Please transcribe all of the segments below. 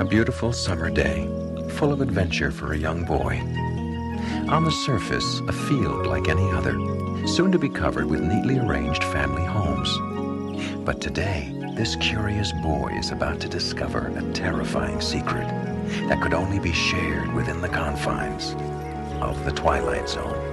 A beautiful summer day, full of adventure for a young boy. On the surface, a field like any other, soon to be covered with neatly arranged family homes. But today, this curious boy is about to discover a terrifying secret that could only be shared within the confines of the Twilight Zone.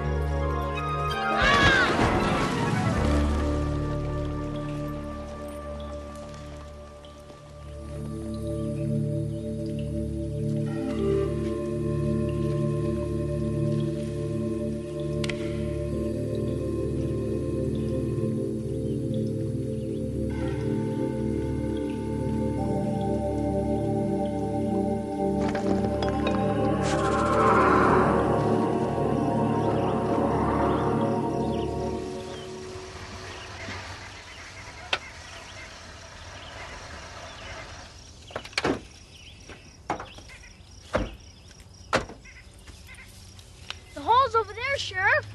Over there, Sheriff.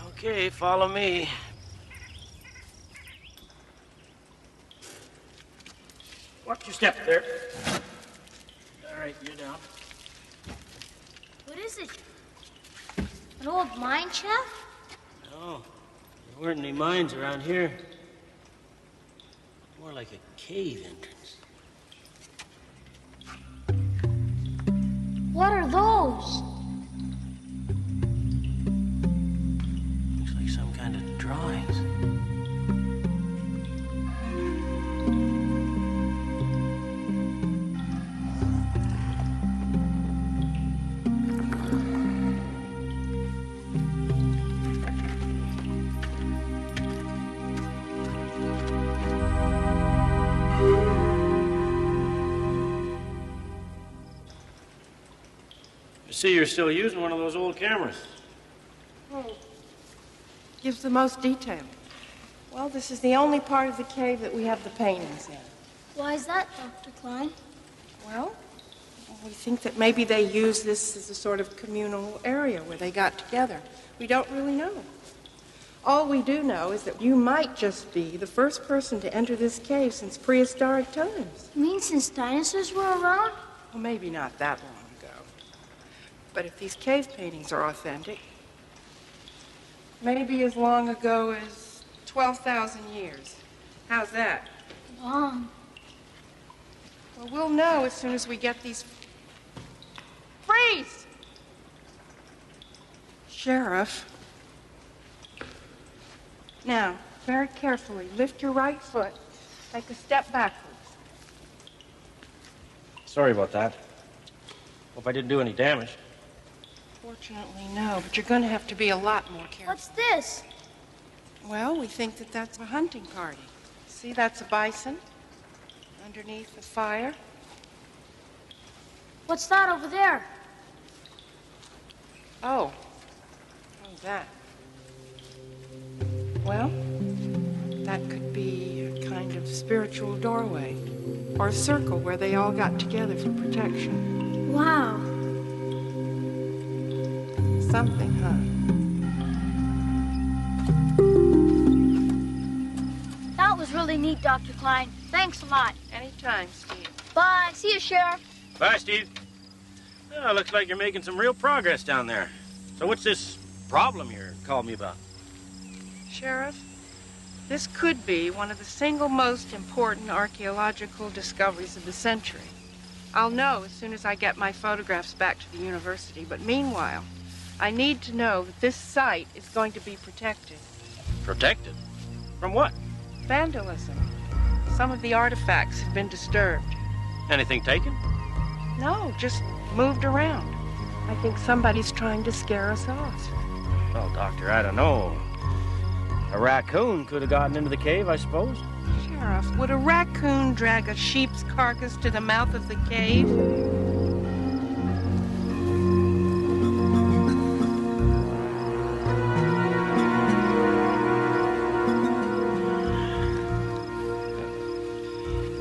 Okay, follow me. Watch your step there. All right, you're down. What is it? An old mine shaft? No, there weren't any mines around here. More like a cave entrance. What are those? Drawings. I see you're still using one of those old cameras. Oh. Gives the most detail. Well, this is the only part of the cave that we have the paintings in. Why is that, Dr. Klein? Well, we think that maybe they used this as a sort of communal area where they got together. We don't really know. All we do know is that you might just be the first person to enter this cave since prehistoric times. You mean since dinosaurs were around? Well, maybe not that long ago. But if these cave paintings are authentic, maybe as long ago as 12,000 years. How's that? Long. Well, we'll know as soon as we get these... Freeze! Sheriff. Now, very carefully, lift your right foot. Take a step backwards. Sorry about that. Hope I didn't do any damage. Fortunately, no, but you're going to have to be a lot more careful. What's this? Well, we think that that's a hunting party. See, that's a bison underneath the fire. What's that over there? Oh, that. Well, that could be a kind of spiritual doorway or a circle where they all got together for protection. Wow. Something, huh? That was really neat, Dr. Klein. Thanks a lot. Anytime, Steve. Bye. See you, Sheriff. Bye, Steve. Well, looks like you're making some real progress down there. So what's this problem you're calling me about? Sheriff, this could be one of the single most important archaeological discoveries of the century. I'll know as soon as I get my photographs back to the university, but meanwhile, I need to know that this site is going to be protected. Protected? From what? Vandalism. Some of the artifacts have been disturbed. Anything taken? No, just moved around. I think somebody's trying to scare us off. Well, Doctor, I don't know. A raccoon could have gotten into the cave, I suppose. Sheriff, would a raccoon drag a sheep's carcass to the mouth of the cave?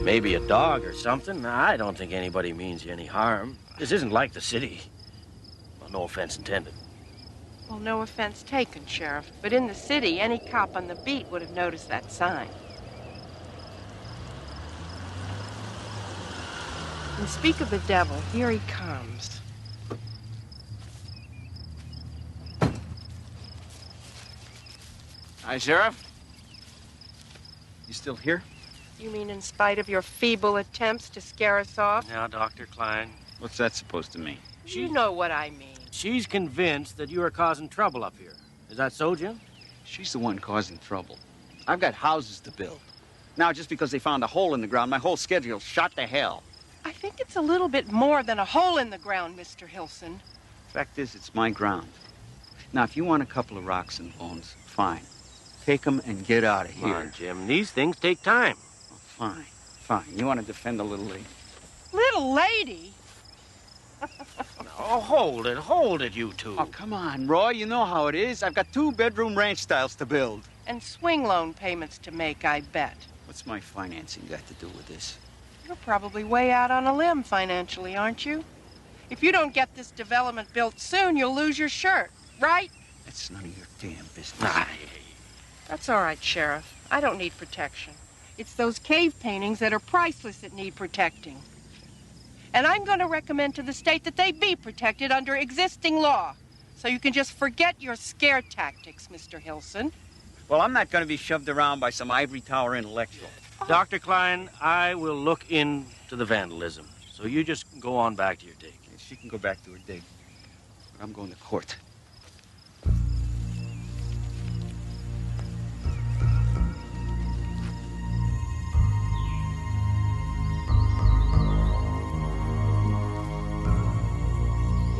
Maybe a dog or something. I don't think anybody means you any harm. This isn't like the city. Well, no offense intended. Well, no offense taken, Sheriff. But in the city, any cop on the beat would have noticed that sign. And speak of the devil, here he comes. Hi, Sheriff. You still here? You mean in spite of your feeble attempts to scare us off? Now, Dr. Klein, What's that supposed to mean? You know what I mean. she's convinced that you are causing trouble up here. Is that so, Jim? She's the one causing trouble. I've got houses to build. Now, just because they found a hole in the ground, my whole schedule's shot to hell. I think it's a little bit more than a hole in the ground, Mr. Hilson. Fact is, it's my ground. Now, if you want a couple of rocks and bones, fine. Take them and get out of Come here. on, Jim. These things take time. Oh, fine, fine. You want to defend the little lady? Little lady? Oh, hold it, you two. Oh, come on, Roy. You know how it is. I've got 2-bedroom ranch styles to build. And swing loan payments to make, I bet. What's my financing got to do with this? You're probably way out on a limb financially, aren't you? If you don't get this development built soon, you'll lose your shirt, right? That's none of your damn business. That's all right, Sheriff. I don't need protection. It's those cave paintings that are priceless that need protecting. And I'm going to recommend to the state that they be protected under existing law. So you can just forget your scare tactics, Mr. Hilson. Well, I'm not going to be shoved around by some ivory tower intellectual. Dr. Klein, I will look into the vandalism. So you just go on back to your dig. She can go back to her dig. But I'm going to court.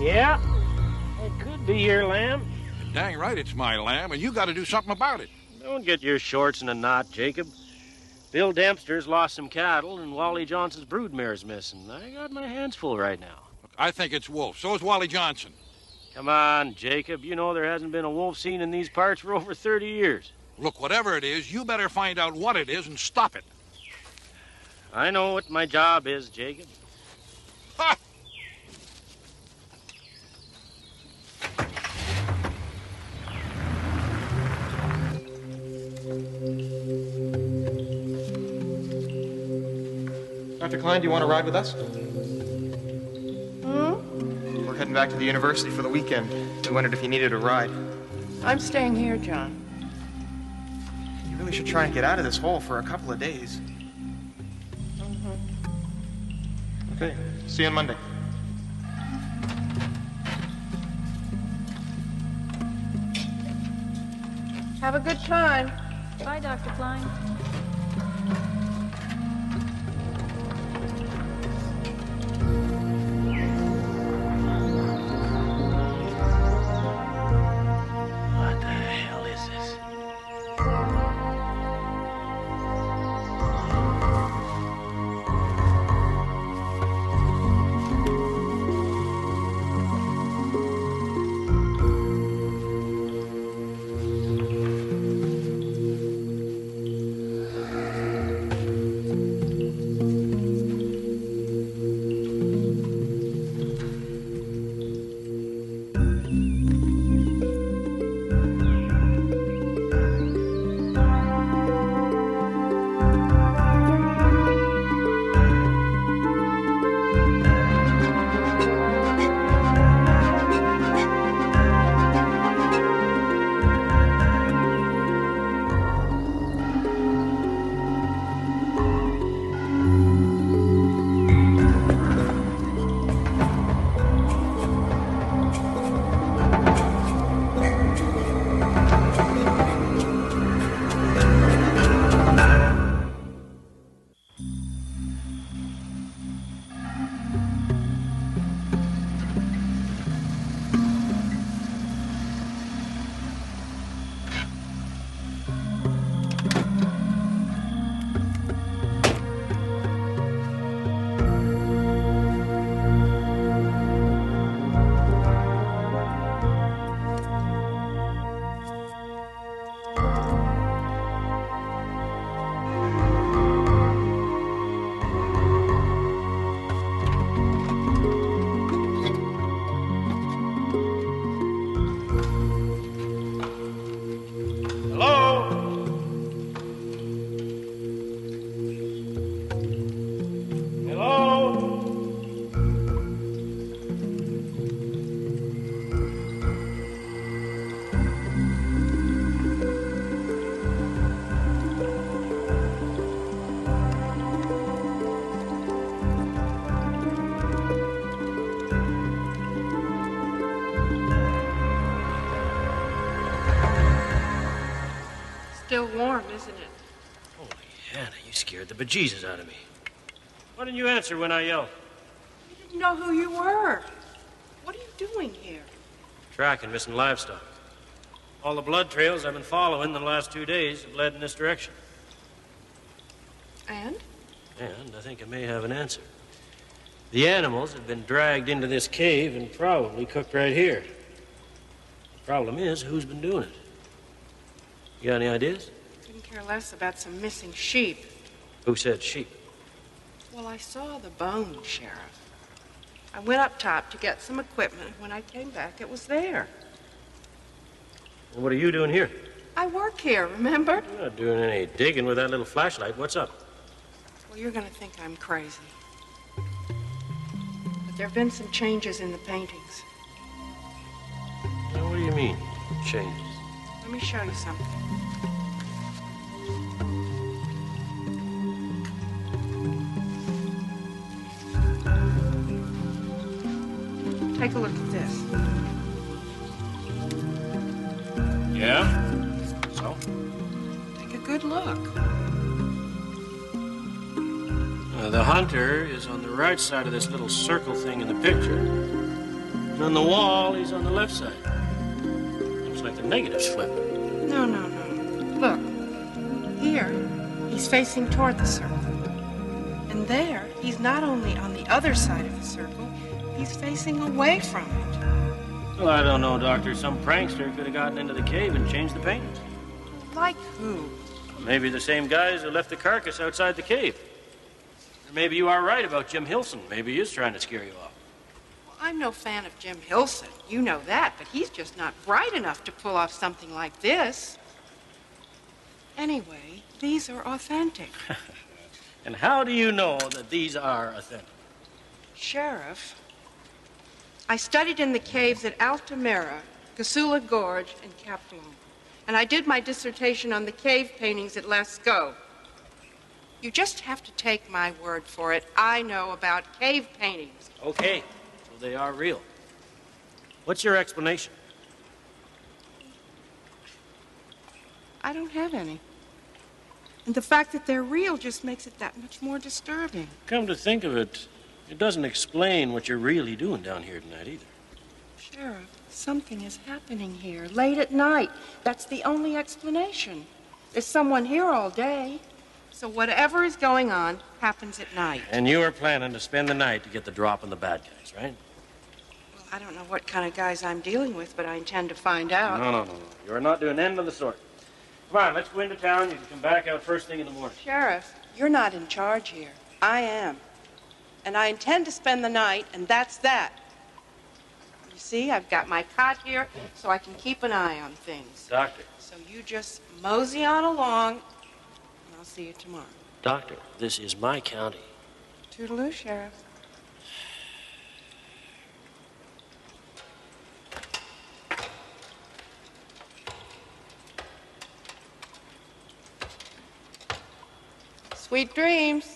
Yeah, it could be your lamb. Dang right it's my lamb, and you got to do something about it. Don't get your shorts in a knot, Jacob. Bill Dempster's lost some cattle, and Wally Johnson's broodmare's missing. I got my hands full right now. Look, I think it's Wolf. So is Wally Johnson. Come on, Jacob. You know there hasn't been a wolf seen in these parts for over 30 years. Look, whatever it is, you better find out what it is and stop it. I know what my job is, Jacob. Ha! Dr. Klein, do you want to ride with us? Hmm? We're heading back to the university for the weekend. We wondered if you needed a ride. I'm staying here, John. You really should try and get out of this hole for a couple of days. Okay, see you on Monday. Have a good time. Bye, Dr. Klein. What the hell is this? still warm, isn't it? Holy Hannah, you scared the bejesus out of me. Why didn't you answer when I yelled? I didn't know who you were. What are you doing here? Tracking missing livestock. All the blood trails I've been following the last 2 days have led in this direction. And? And I think I may have an answer. The animals have been dragged into this cave and probably cooked right here. The problem is, who's been doing it? You got any ideas? Couldn't care less about some missing sheep. Who said sheep? Well, I saw the bones, Sheriff. I went up top to get some equipment. When I came back, it was there. And what are you doing here? I work here, remember? You're not doing any digging with that little flashlight. What's up? Well, you're going to think I'm crazy. But there have been some changes in the paintings. Now, what do you mean, changes? Let me show you something. Take a look at this. Yeah? So? Take a good look. The hunter is on the right side of this little circle thing in the picture. And on the wall, he's on the left side. Looks like the negative's flipped. No. Look. Here, he's facing toward the circle. And there, he's not only on the other side of the circle, he's facing away from it. Well, I don't know, Doctor. Some prankster could have gotten into the cave and changed the paintings. Like who? Maybe the same guys who left the carcass outside the cave. Or maybe you are right about Jim Hilson. Maybe he is trying to scare you off. Well, I'm no fan of Jim Hilson. You know that, but he's just not bright enough to pull off something like this. Anyway, these are authentic. And how do you know that these are authentic? Sheriff, I studied in the caves at Altamira, Gasula Gorge, and Caplon. And I did my dissertation on the cave paintings at Lascaux. You just have to take my word for it. I know about cave paintings. Okay, so they are real. What's your explanation? I don't have any. And the fact that they're real just makes it that much more disturbing. Come to think of it, it doesn't explain what you're really doing down here tonight either. Sheriff, something is happening here late at night. That's the only explanation. There's someone here all day. So whatever is going on happens at night. And you are planning to spend the night to get the drop on the bad guys, right? Well, I don't know what kind of guys I'm dealing with, but I intend to find out. No. You're not doing anything of the sort. Come on, let's go into town. You can come back out first thing in the morning. Sheriff, you're not in charge here. I am. And I intend to spend the night, and that's that. You see, I've got my cot here so I can keep an eye on things. Doctor. So you just mosey on along, and I'll see you tomorrow. Doctor, this is my county. Toodaloo, Sheriff. Sweet dreams.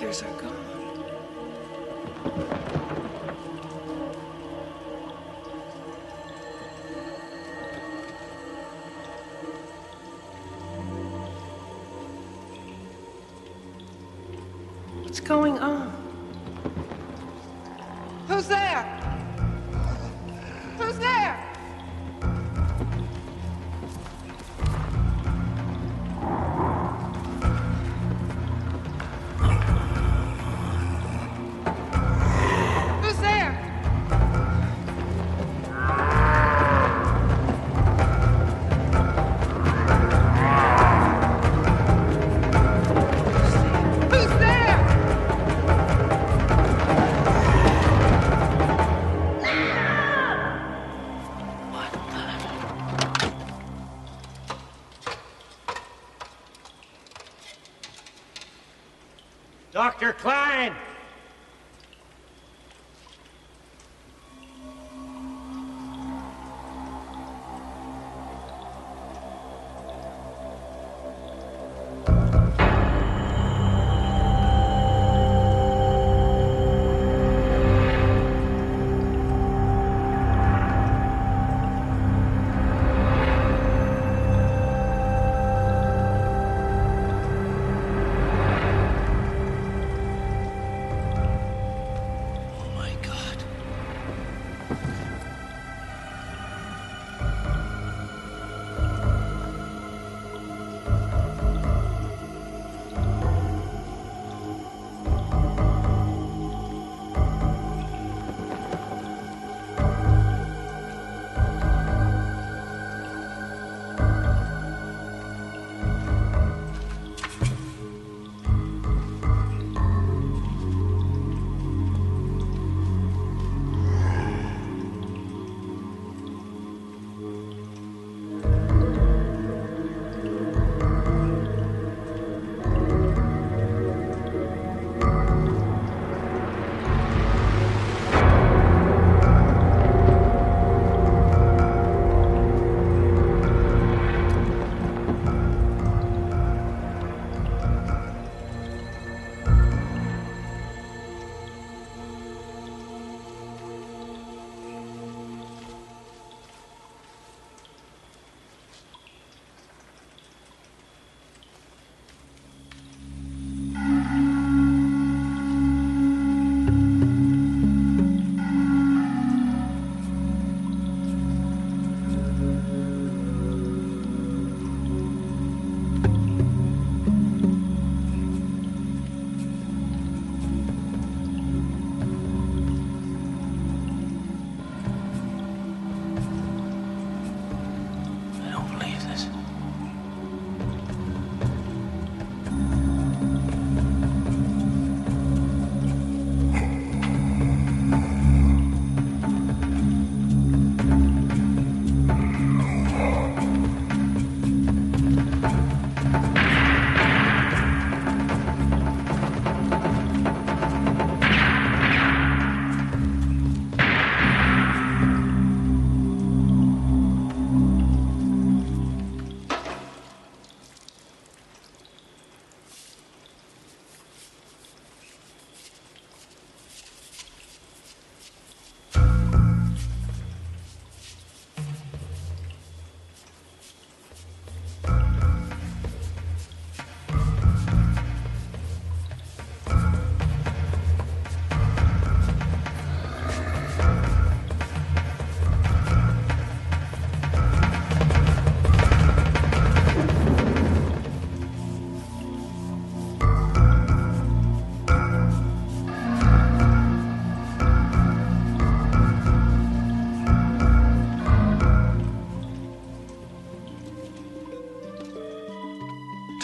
pictures are gone. What's going on? Who's there? Who's there? Who's there? Who's there? Dr. Klein!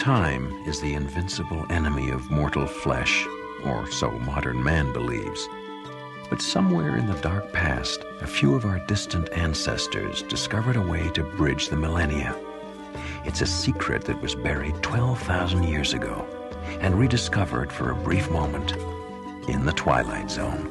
Time is the invincible enemy of mortal flesh, or so modern man believes. But somewhere in the dark past, a few of our distant ancestors discovered a way to bridge the millennia. It's a secret that was buried 12,000 years ago and rediscovered for a brief moment in the Twilight Zone.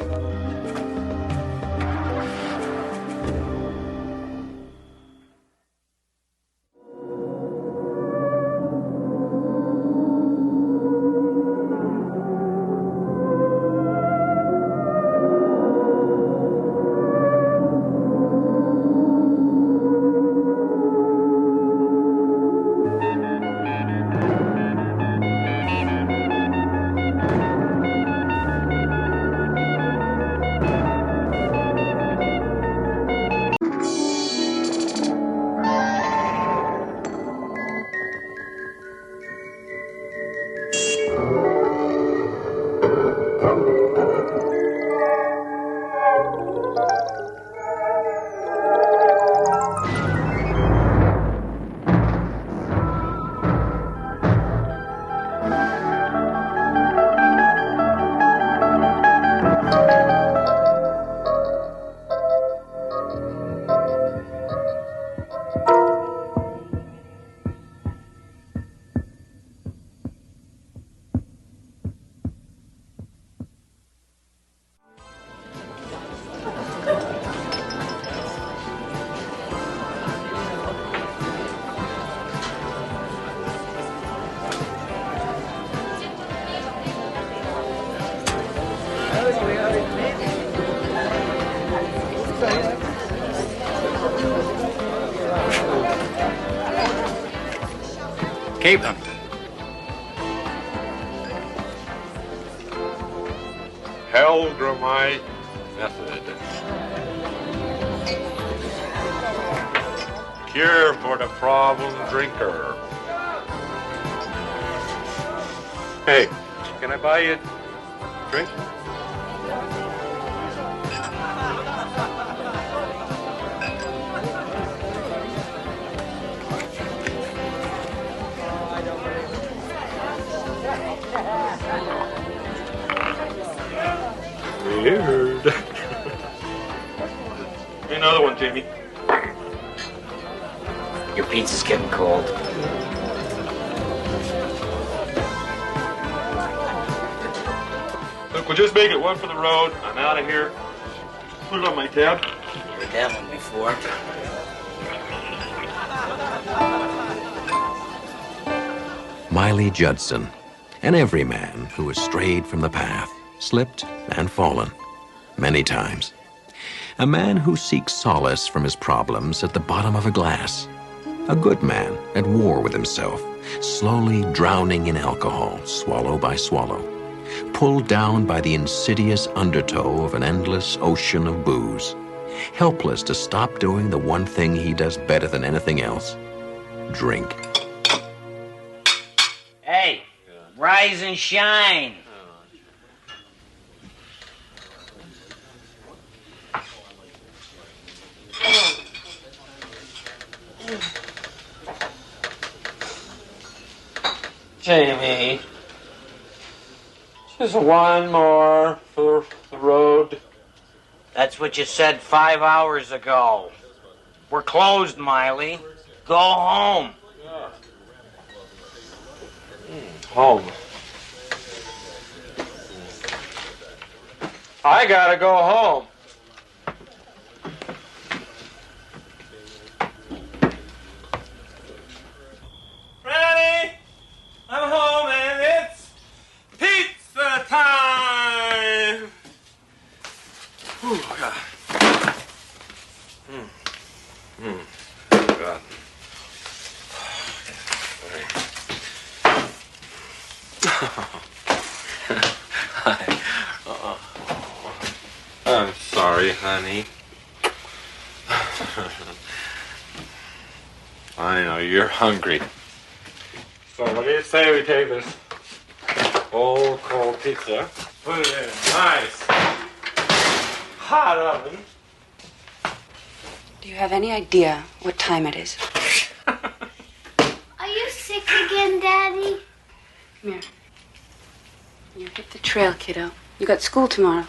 Keep them. Hellgramite method. Cure for the problem drinker. Hey, can I buy you a drink? Weird. Another one, Jamie. Your pizza's getting cold. Look, we'll just make it one for the road. I'm out of here. Put it on my tab. Heard that one before. Miley Judson, an everyman who has strayed from the path, slipped and fallen many times. A man who seeks solace from his problems at the bottom of a glass. A good man at war with himself, slowly drowning in alcohol, swallow by swallow, pulled down by the insidious undertow of an endless ocean of booze, helpless to stop doing the one thing he does better than anything else: drink. Hey, rise and shine. Jamie, just one more for the road. That's what you said 5 hours ago. We're closed, Miley. Go home. Home. I gotta go home. Ready? I'm home and it's pizza time. Ooh, God. God. Hi. I'm sorry, honey. I know you're hungry. So what do you say we take this old cold pizza, put it in a nice hot oven. Do you have any idea what time it is? Are you sick again, Daddy? Come here. You hit the trail, kiddo. You got school tomorrow.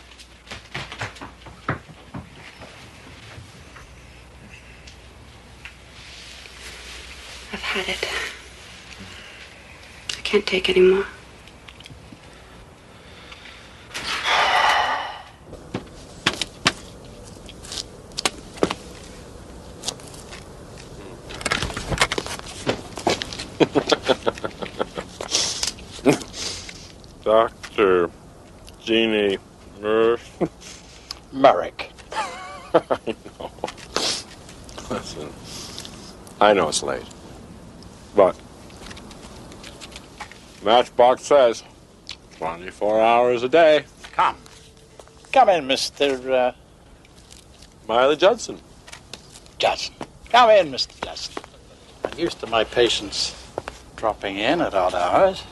I've had it. I can't take any more. Dr. Jeannie Merrick. I know. Listen, I know it's late, but Matchbox says 24 hours a day. Come. Come in, Mr. Miley Judson. Judson. Come in, Mr. Judson. I'm used to my patients dropping in at odd hours.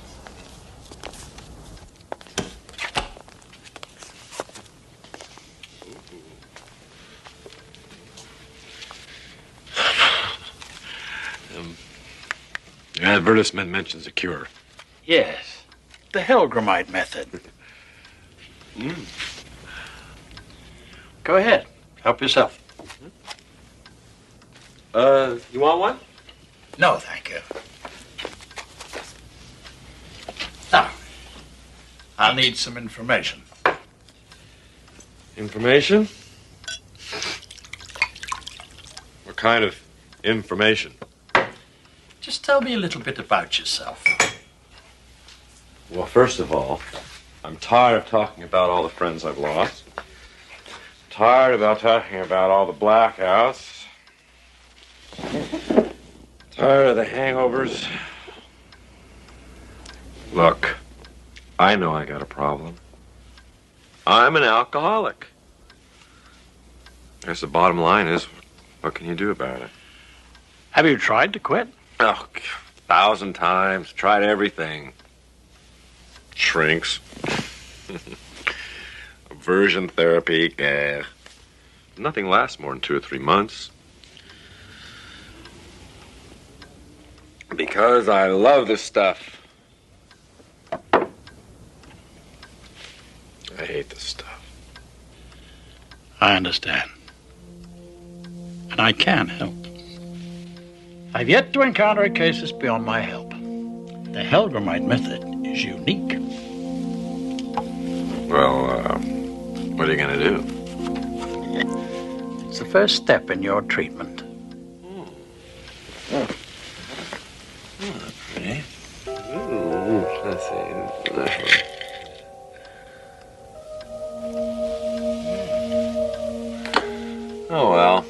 The advertisement mentions a cure. Yes. The Hellgramite method. Go ahead. Help yourself. You want one? No, thank you. Now, I'll need some information. Information? What kind of information? Just tell me a little bit about yourself. Well, first of all, I'm tired of talking about all the friends I've lost. Tired about talking about all the blackouts. Tired of the hangovers. Look, I know I got a problem. I'm an alcoholic. I guess the bottom line is, what can you do about it? Have you tried to quit? Oh, 1,000 times. Tried everything. Shrinks. Aversion therapy. Nothing lasts more than 2 or 3 months. Because I love this stuff. I hate this stuff. I understand. And I can help. I've yet to encounter a case that's beyond my help. The Helgramite method is unique. Well, what are you going to do? It's the first step in your treatment. Pretty. Ooh, let's see. Oh, well.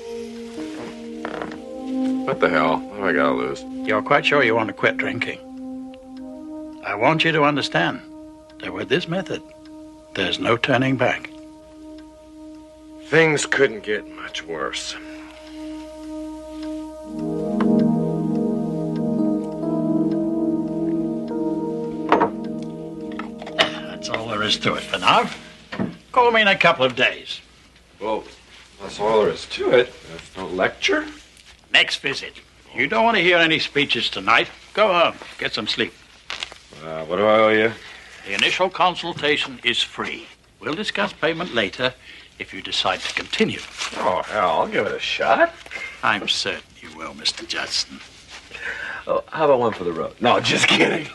What the hell? What have I got to lose? You're quite sure you want to quit drinking? I want you to understand that with this method, there's no turning back. Things couldn't get much worse. That's all there is to it for now. Call me in a couple of days. Well, that's all there is to it. There's no lecture. Next visit. You don't want to hear any speeches tonight. Go home. Get some sleep. What do I owe you? The initial consultation is free. We'll discuss payment later if you decide to continue. Oh, hell, I'll give it a shot. I'm certain you will, Mr. Judson. Oh, how about one for the road? No, just kidding.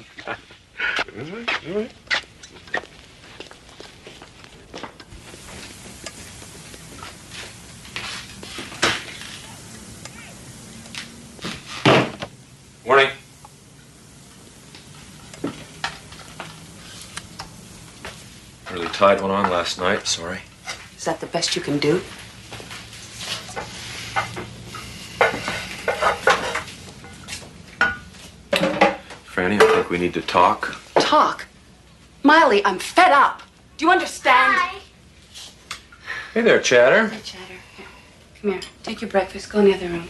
Morning. Really tied one on last night, sorry. Is that the best you can do? Franny, I think we need to talk. Talk? Miley, I'm fed up. Do you understand? Hi. Hey there, Chatter. Hey, Chatter. Here. Come here. Take your breakfast. Go in the other room.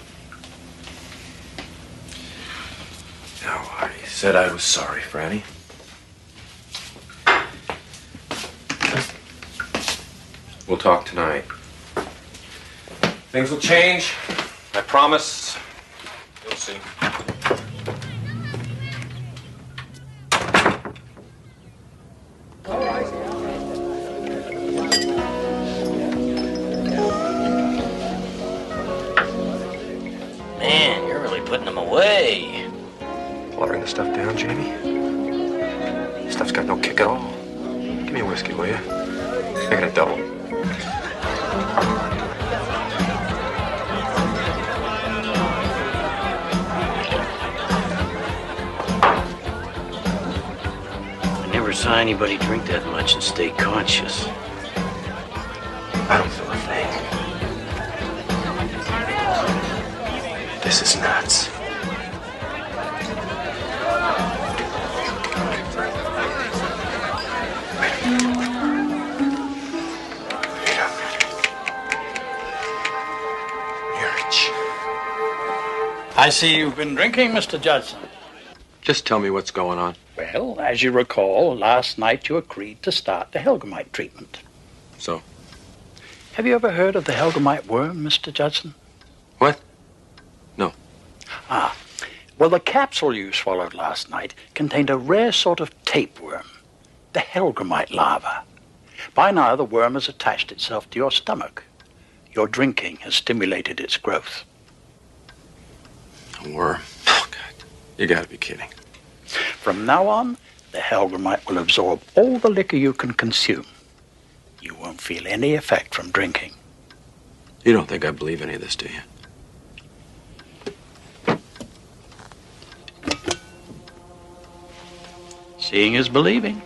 No, I said I was sorry, Franny. We'll talk tonight. Things will change. I promise. You'll see. Man, you're really putting them away. Watering the stuff down, Jamie? Stuff's got no kick at all. Give me a whiskey, will you? Make it a double. I never saw anybody drink that much and stay conscious. I don't feel a thing. This is nuts. I see you've been drinking, Mr. Judson. Just tell me what's going on. Well, as you recall, last night you agreed to start the Helgramite treatment. So? Have you ever heard of the Helgramite worm, Mr. Judson? What? No. Ah, well, the capsule you swallowed last night contained a rare sort of tapeworm, the Helgramite larva. By now, the worm has attached itself to your stomach. Your drinking has stimulated its growth. A worm? Oh, God. You gotta be kidding. From now on, the Helgramite will absorb all the liquor you can consume. You won't feel any effect from drinking. You don't think I believe any of this, do you? Seeing is believing.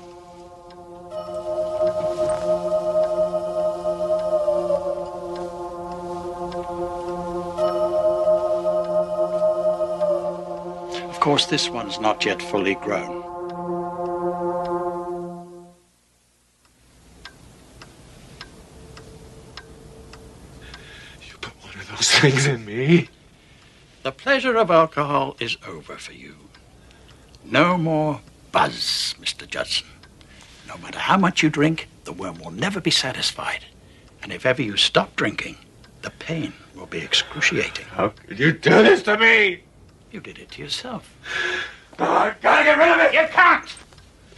Of course, this one's not yet fully grown. poison me. The pleasure of alcohol is over for you. No more buzz, Mr. Judson. No matter how much you drink, the worm will never be satisfied. And if ever you stop drinking, the pain will be excruciating. How could you do this to me? You did it to yourself. Oh, I've got to get rid of it. You can't!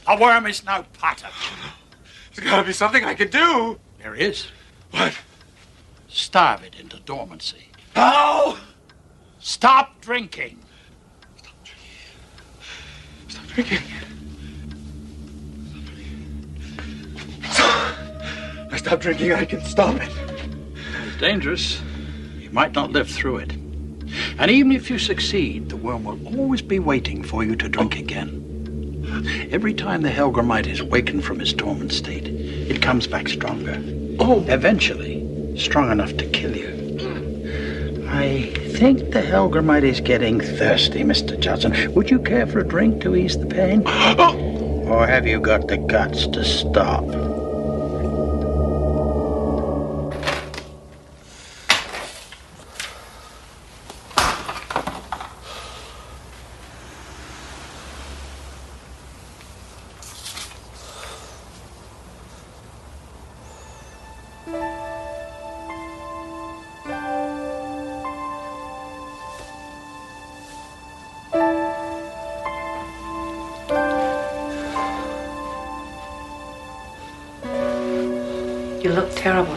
A worm is no part of you. There's got to be something I can do. There is. What? Starve it into dormancy. How? Stop drinking. Stop drinking. I stop drinking, I can stop it. It's dangerous. You might not live through it. And even if you succeed, the worm will always be waiting for you to drink again. Every time the Helgramite is wakened from his dormant state, it comes back stronger. Eventually, strong enough to kill you. I think the Helgramite is getting thirsty, Mr. Judson. Would you care for a drink to ease the pain? Or have you got the guts to stop? You look terrible.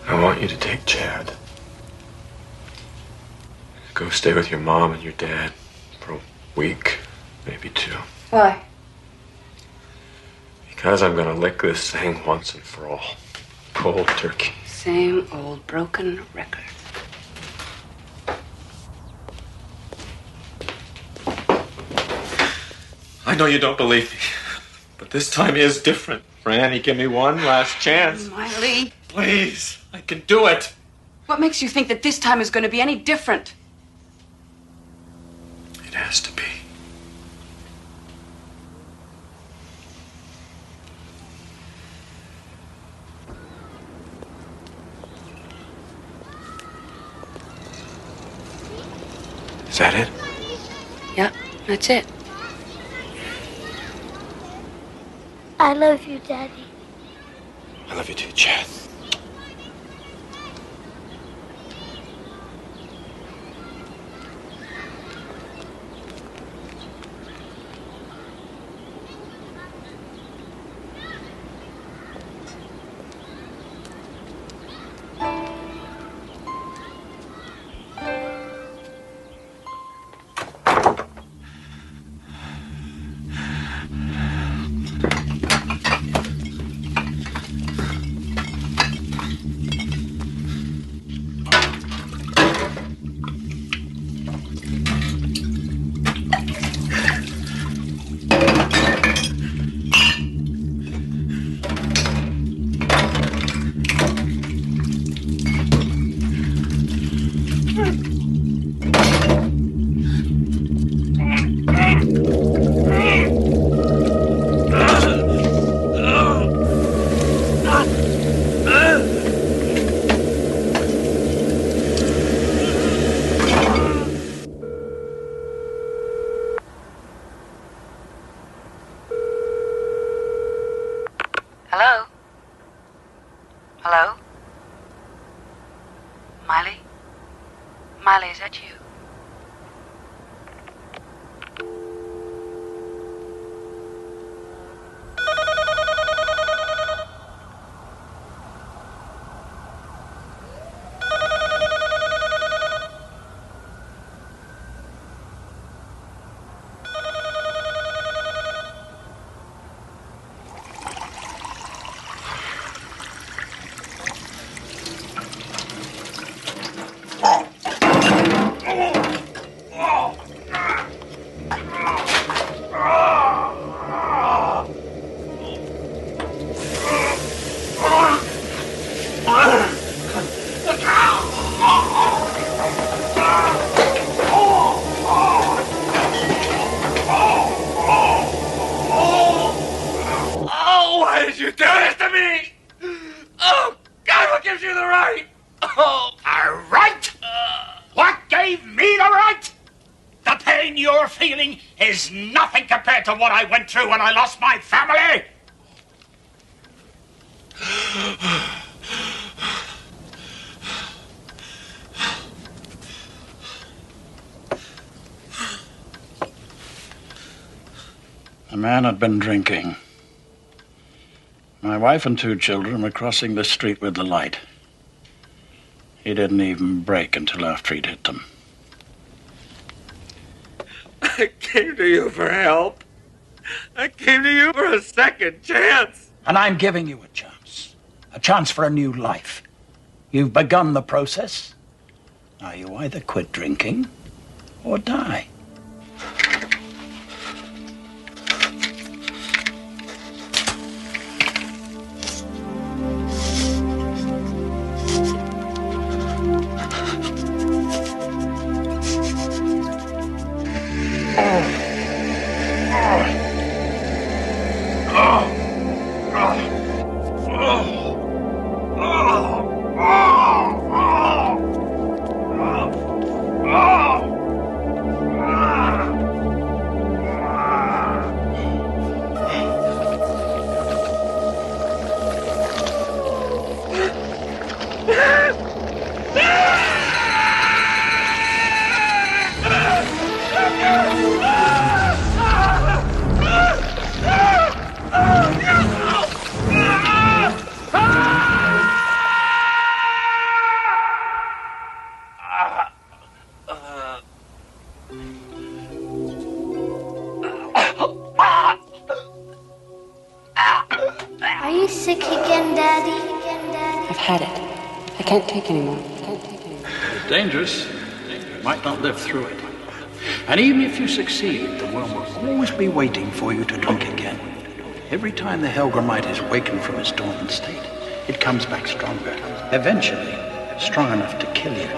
I want you to take Chad. Go stay with your mom and your dad for a week, maybe 2. Why? Because I'm gonna lick this thing once and for all. Cold turkey. Same old broken record. I know you don't believe me, but this time is different. Franny, give me one last chance. Miley. Please, I can do it. What makes you think that this time is going to be any different? It has to be. Is that it? Yep, that's it. I love you, Daddy. I love you too, Chad. Hello? Hello? Miley? Miley, is that you? is nothing compared to what I went through when I lost my family. The man had been drinking. My wife and 2 children were crossing the street with the light. He didn't even brake until after he'd hit them. I came to you for help. I came to you for a second chance. And I'm giving you a chance. A chance for a new life. You've begun the process. Now you either quit drinking or die. Are you sick again, Daddy? I've had it. I can't take anymore. It's dangerous. You might not live through it. And even if you succeed, the worm will always be waiting for you to drink again. Every time the Helgramite is wakened from its dormant state, it comes back stronger. Eventually, strong enough to kill you.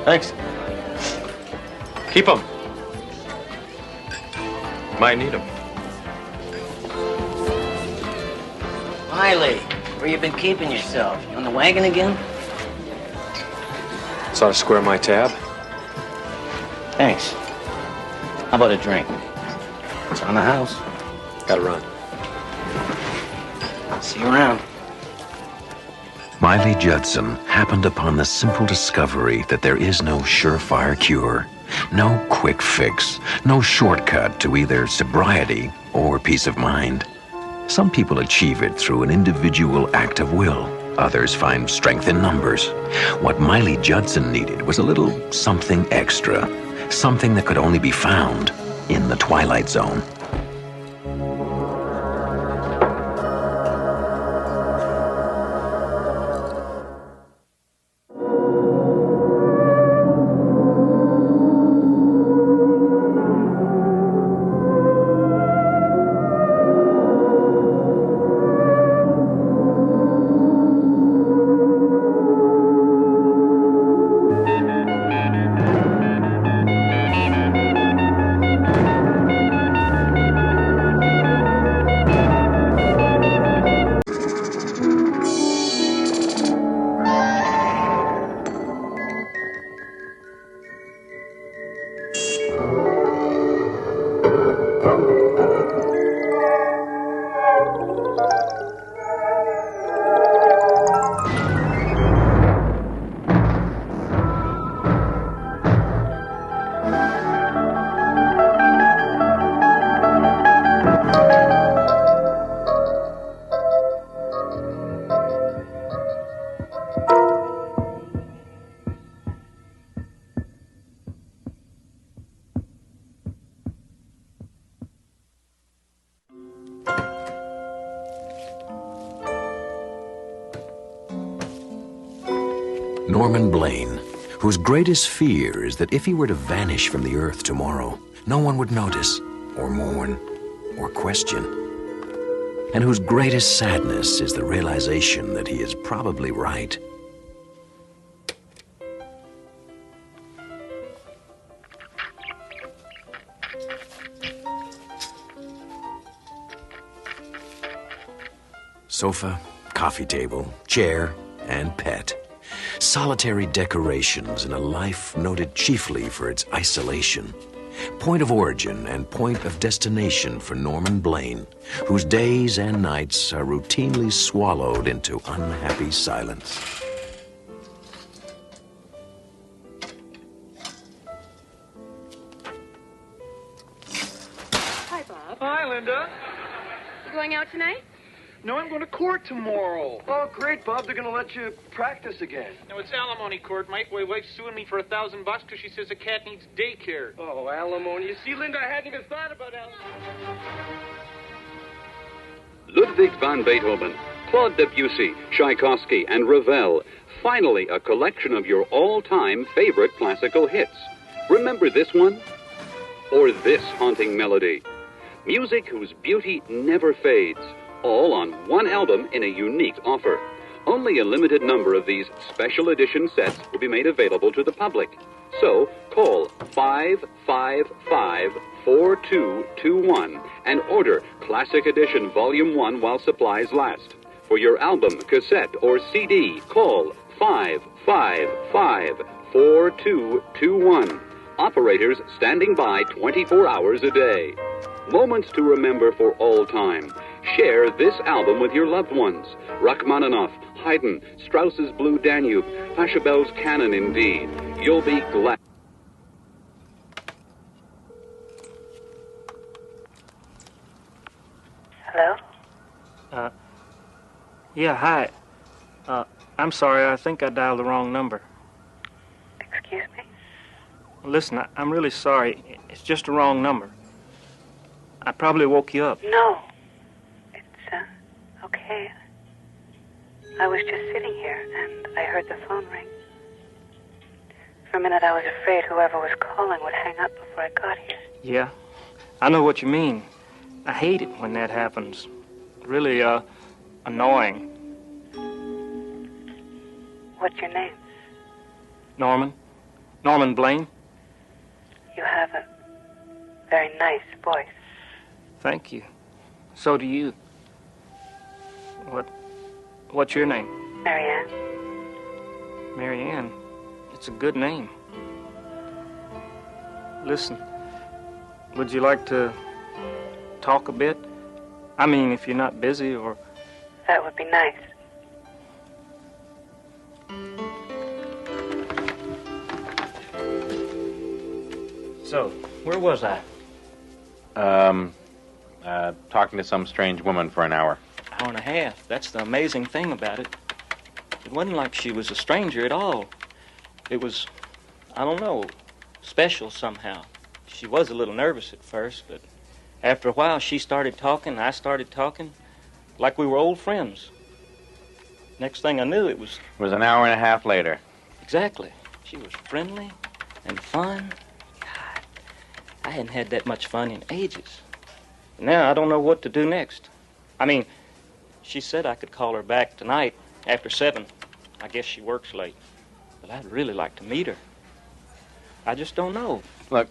Thanks. Keep them. Might need them. Miley, where you been keeping yourself? You on the wagon again? Sort of square my tab. Thanks. How about a drink? It's on the house. Gotta run. See you around. Miley Judson happened upon the simple discovery that there is no surefire cure, no quick fix, no shortcut to either sobriety or peace of mind. Some people achieve it through an individual act of will. Others find strength in numbers. What Miley Judson needed was a little something extra, something that could only be found in the Twilight Zone. Norman Blaine, whose greatest fear is that if he were to vanish from the earth tomorrow, no one would notice, or mourn, or question. And whose greatest sadness is the realization that he is probably right. Sofa, coffee table, chair, and pet. Solitary decorations in a life noted chiefly for its isolation. Point of origin and point of destination for Norman Blaine, whose days and nights are routinely swallowed into unhappy silence. Hi, Bob. Hi, Linda. You going out tonight? No, I'm going to court tomorrow. Oh, great, Bob. They're going to let you practice again. No, it's alimony court, Mike. My wife's suing me for $1,000 because she says a cat needs daycare. Oh, alimony. You see, Linda, I hadn't even thought about alimony. Ludwig van Beethoven, Claude Debussy, Tchaikovsky, and Ravel. Finally, a collection of your all-time favorite classical hits. Remember this one? Or this haunting melody? Music whose beauty never fades. All on one album in a unique offer. Only a limited number of these special edition sets will be made available to the public. So, call 555-4221 and order Classic Edition Volume 1 while supplies last. For your album, cassette, or CD, call 555-4221. Operators standing by 24 hours a day. Moments to remember for all time. Share this album with your loved ones. Rachmaninoff, Haydn, Strauss's Blue Danube, Pachelbel's Canon in D. You'll be glad. Hello? Yeah, hi. I'm sorry, I think I dialed the wrong number. Excuse me? Listen, I'm really sorry. It's just a wrong number. I probably woke you up. No. It's, okay. I was just sitting here, and I heard the phone ring. For a minute, I was afraid whoever was calling would hang up before I got here. Yeah, I know what you mean. I hate it when that happens. Really, annoying. What's your name? Norman. Norman Blaine. You have a very nice voice. Thank you. So do you. What's your name? Marianne. Marianne. It's a good name. Listen, would you like to talk a bit? I mean, if you're not busy or... That would be nice. So, where was I? Talking to some strange woman for an hour. Hour and a half. That's the amazing thing about it. It wasn't like she was a stranger at all. It was, I don't know, special somehow. She was a little nervous at first, but after a while she started talking, I started talking, like we were old friends. Next thing I knew, it was... It was an hour and a half later. Exactly. She was friendly and fun. God, I hadn't had that much fun in ages. Now I don't know what to do next. I mean, she said I could call her back tonight after 7. I guess she works late. But I'd really like to meet her. I just don't know. Look,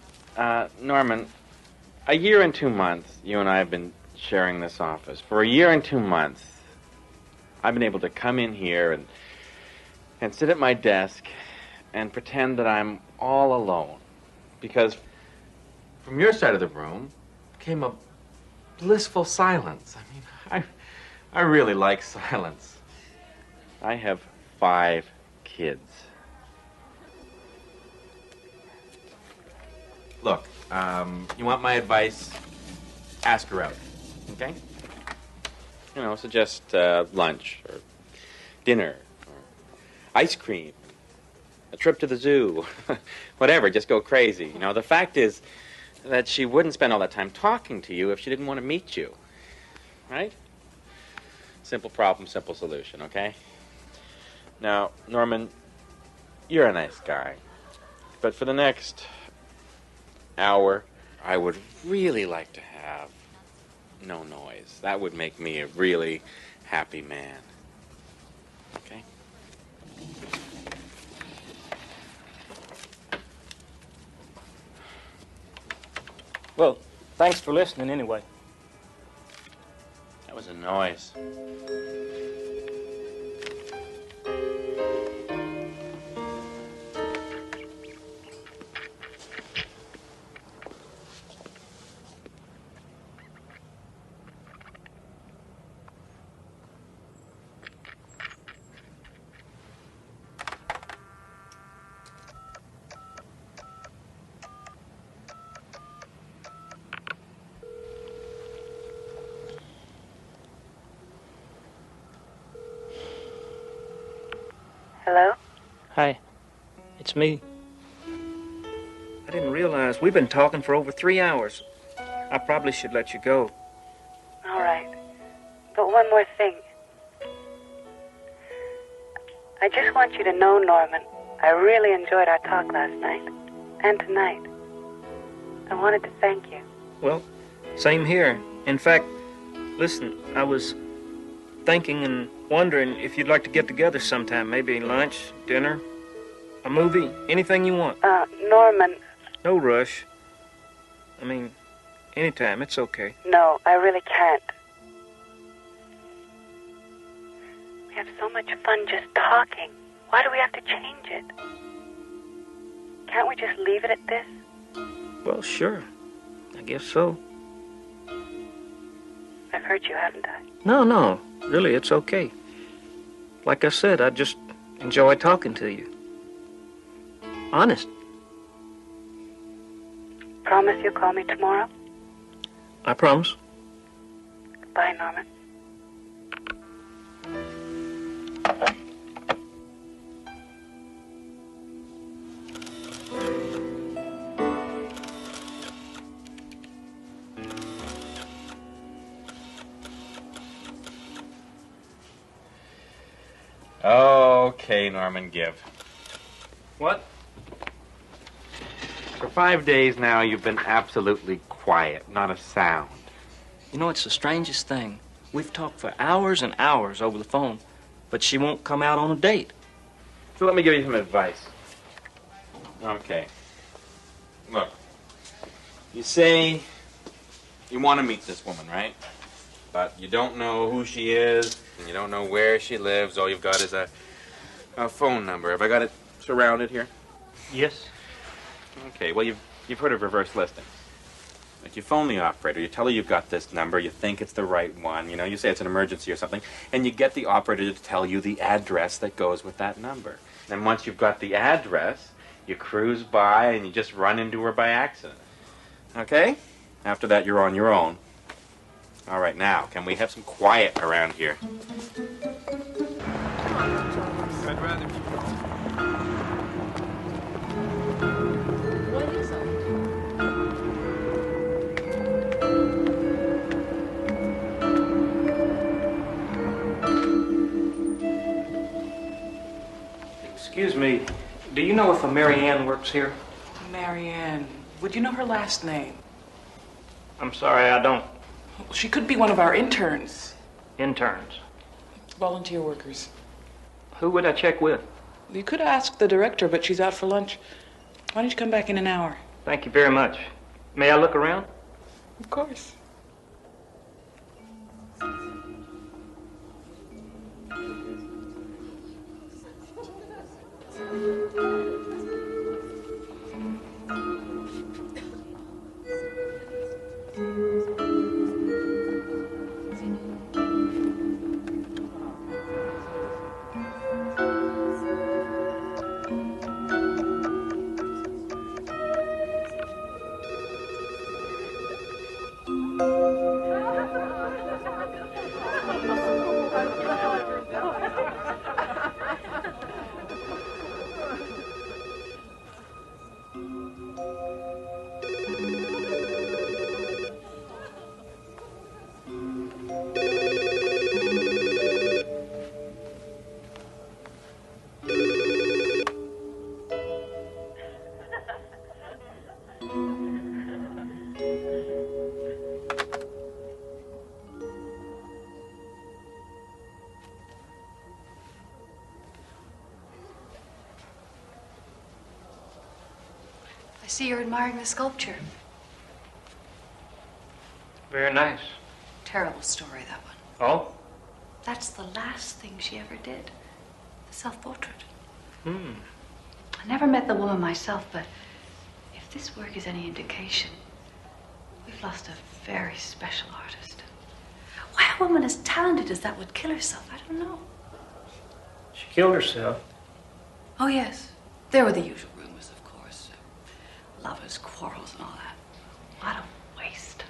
Norman, a year and 2 months, you and I have been sharing this office. For a year and 2 months, I've been able to come in here and sit at my desk and pretend that I'm all alone. Because from your side of the room, came a blissful silence. I mean, I really like silence. I have 5 kids. Look, you want my advice? Ask her out, okay? You know, suggest lunch or dinner or ice cream, a trip to the zoo, whatever, just go crazy. You know, the fact is that she wouldn't spend all that time talking to you if she didn't want to meet you, right? Simple problem, simple solution, okay? Now, Norman, you're a nice guy, but for the next hour, I would really like to have no noise. That would make me a really happy man. Okay? Well, thanks for listening anyway. That was a noise. Hello? Hi, it's me. I didn't realize we've been talking for over 3 hours. I probably should let you go. All right. But one more thing. I just want you to know, Norman, I really enjoyed our talk last night. And tonight. I wanted to thank you. Well, same here. In fact, listen, I was thinking and wondering if you'd like to get together sometime. Maybe lunch, dinner, a movie, anything you want. Norman. No rush. I mean, anytime, it's okay. No, I really can't. We have so much fun just talking. Why do we have to change it? Can't we just leave it at this? Well, sure. I guess so. I've hurt you, haven't I? No. Really, it's okay. Like I said, I just enjoy talking to you. Honest. Promise you'll call me tomorrow? I promise. Bye, Norman. Okay, Norman, give. What? For 5 days now, you've been absolutely quiet, not a sound. You know, it's the strangest thing. We've talked for hours and hours over the phone, but she won't come out on a date. So let me give you some advice. Okay. Look, you say you want to meet this woman, right? But you don't know who she is, and you don't know where she lives. All you've got is a phone number. Have I got it surrounded here? Yes. Okay, well, you've heard of reverse listings. Like, you phone the operator, you tell her you've got this number, you think it's the right one, you know, you say it's an emergency or something, and you get the operator to tell you the address that goes with that number. And once you've got the address, you cruise by and you just run into her by accident. Okay? After that, you're on your own. All right, now, can we have some quiet around here? I'd rather... What is it? Excuse me, do you know if a Mary Ann works here? Mary Ann. Would you know her last name? I'm sorry, I don't. She could be one of our interns. Interns. Volunteer workers. Who would I check with? You could ask the director, but she's out for lunch. Why don't you come back in an hour? Thank you very much. May I look around? Of course. I see you're admiring the sculpture. Very nice. Terrible story, that one. Oh? That's the last thing she ever did. The self-portrait. Hmm. I never met the woman myself, but if this work is any indication, we've lost a very special artist. Why a woman as talented as that would kill herself, I don't know. She killed herself. Oh, yes. There were the usual rumors, of course. Lovers' quarrels and all that. What a waste.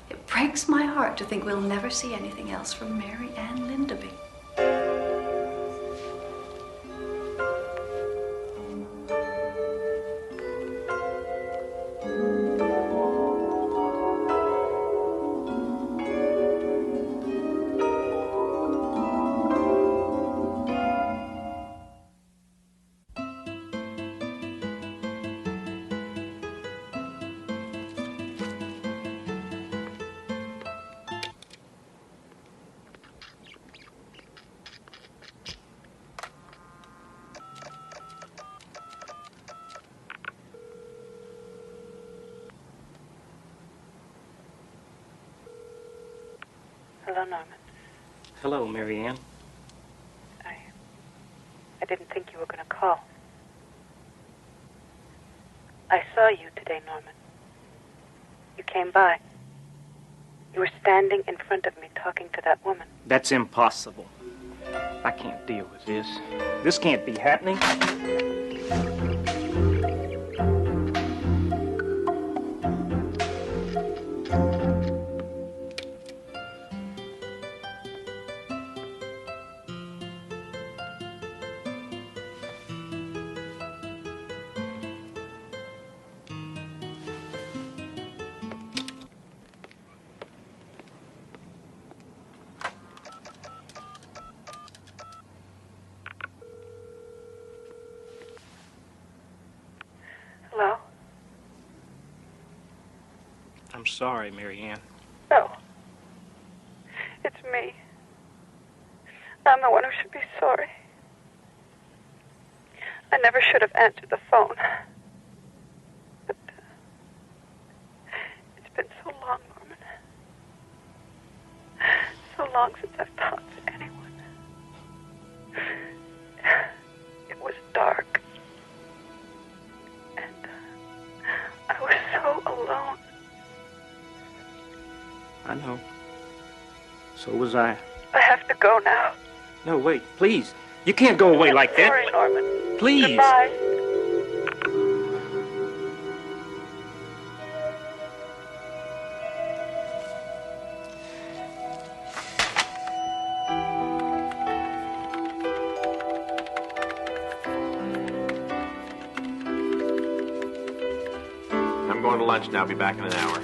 It breaks my heart to think we'll never see anything else from Mary Ann Lindaby. Hello, Norman. Hello, Mary Ann. I didn't think you were going to call. I saw you today, Norman. You came by. You were standing in front of me talking to that woman. That's impossible. I can't deal with this. This can't be happening. Hello? I'm sorry, Mary Ann. No. It's me. I'm the one who should be sorry. I never should have answered the phone. But it's been so long, Norman. So long since I've talked to anyone. It was dark. And I was so alone. I know. So was I. I have to go now. No, wait, please. You can't go away like that. Sorry, Norman. Please. Goodbye. I'm going to lunch now. I'll be back in an hour.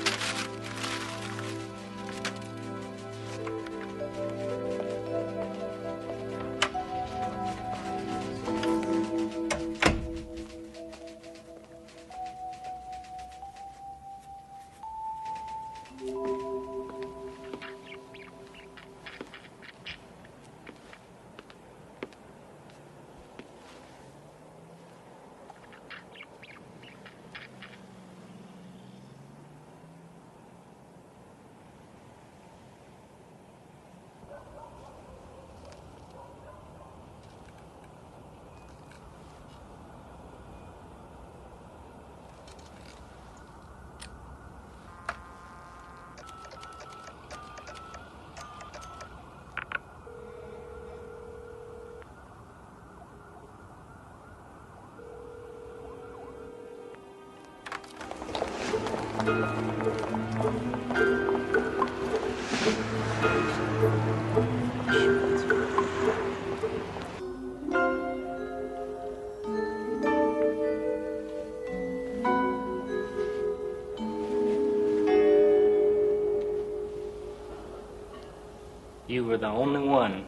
You were the only one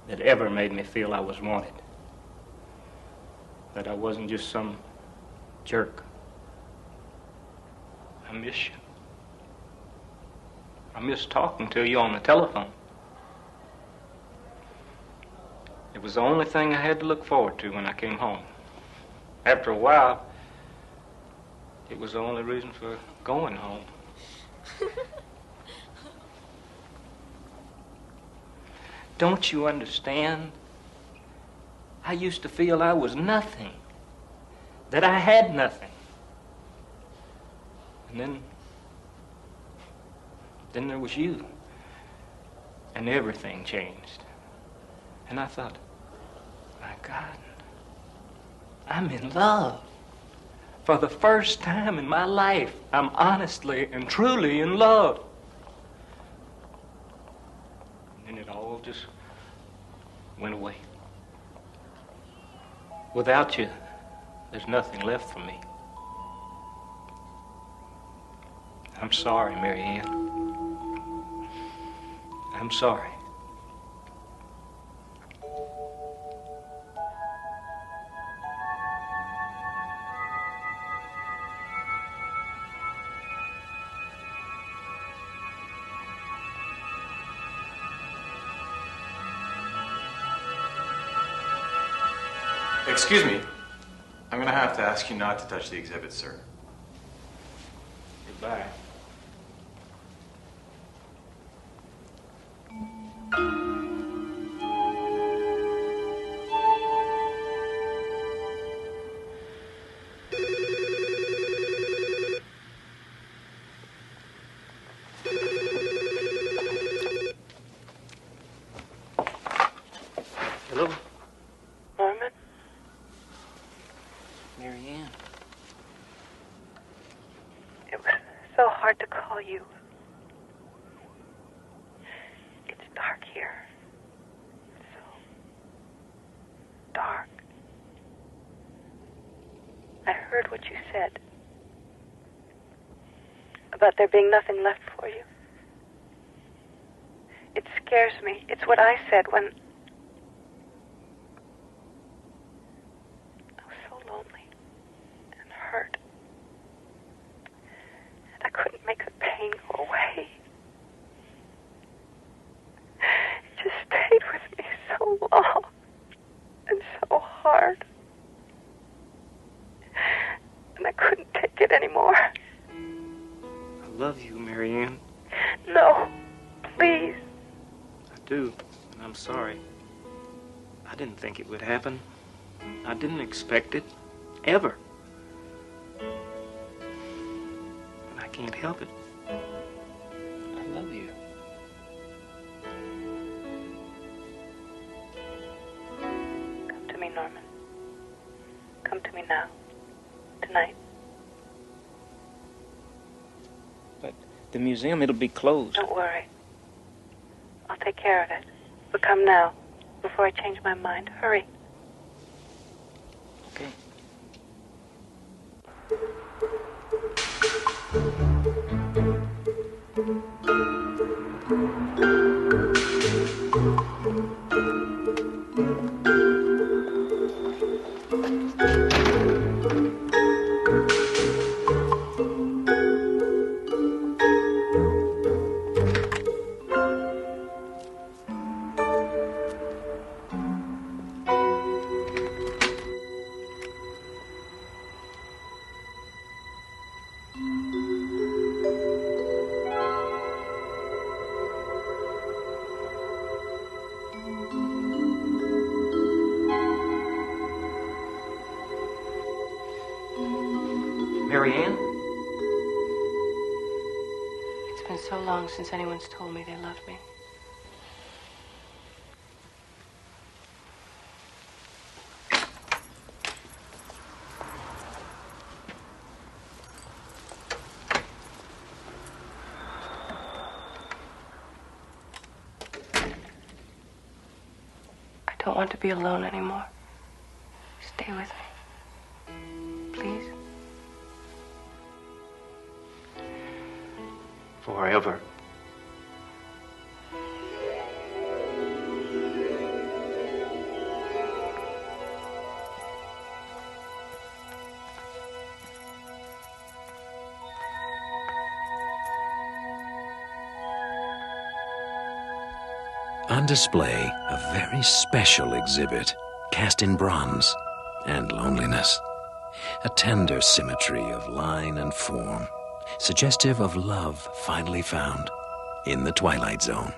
that ever made me feel I was wanted. That I wasn't just some jerk. I miss you. I miss talking to you on the telephone. It was the only thing I had to look forward to when I came home. After a while, it was the only reason for going home. Don't you understand? I used to feel I was nothing, that I had nothing. And then there was you, and everything changed. And I thought, my God, I'm in love. For the first time in my life, I'm honestly and truly in love. And it all just went away. Without you, there's nothing left for me. I'm sorry, Mary Ann. I'm sorry. Excuse me. I'm gonna have to ask you not to touch the exhibit, sir. Goodbye. Hello? Norman? Mary Ann. It was so hard to call you. It's dark here. So dark. I heard what you said about there being nothing left for you. It scares me. It's what I said when I was so lonely and hurt. And I couldn't make the pain go away. It just stayed with me so long and so hard. And I couldn't take it anymore. I love you, Mary Ann. No, please. I do, and I'm sorry. I didn't think it would happen. I didn't expect it, ever. And I can't help it. I love you. Come to me, Norman. Come to me now. Tonight. But the museum, it'll be closed. Don't worry. I'll take care of it. But come now, before I change my mind. Hurry. Okay. Mary Ann? It's been so long since anyone's told me they loved me. I don't want to be alone anymore. Stay with me. Please? Forever. On display, a very special exhibit, cast in bronze and loneliness. A tender symmetry of line and form, suggestive of love finally found in the Twilight Zone.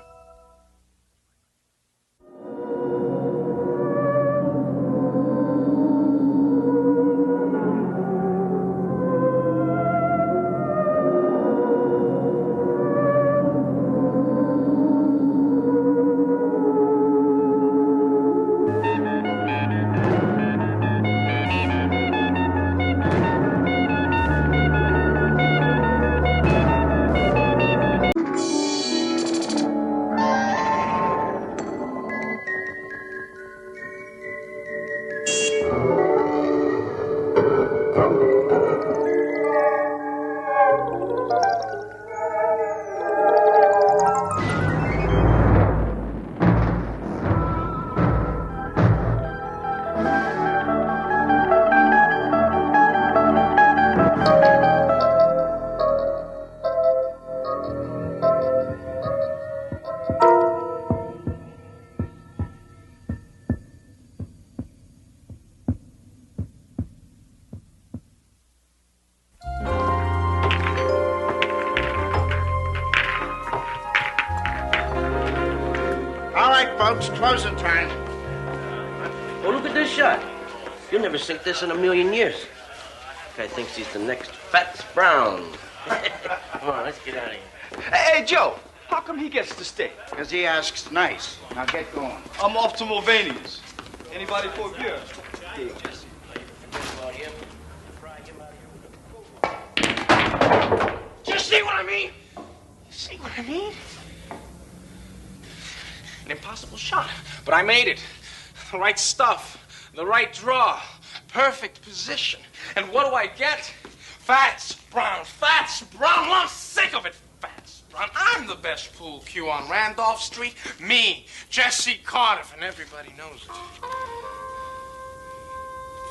All right, folks, closing time. Oh, look at this shot. You'll never sink this in a million years. Guy thinks he's the next Fats Brown. Come on, let's get out of here. Hey, Joe, how come he gets to stay? Because he asks nice. Now get going. I'm off to Mulvaney's. Anybody for a beer? You see what I mean? You see what I mean? An impossible shot, but I made it. The right stuff, the right draw, perfect position. And what do I get? Fats Brown, Fats Brown. Well, I'm sick of it, Fats Brown. I'm the best pool cue on Randolph Street. Me, Jesse Cardiff, and everybody knows it.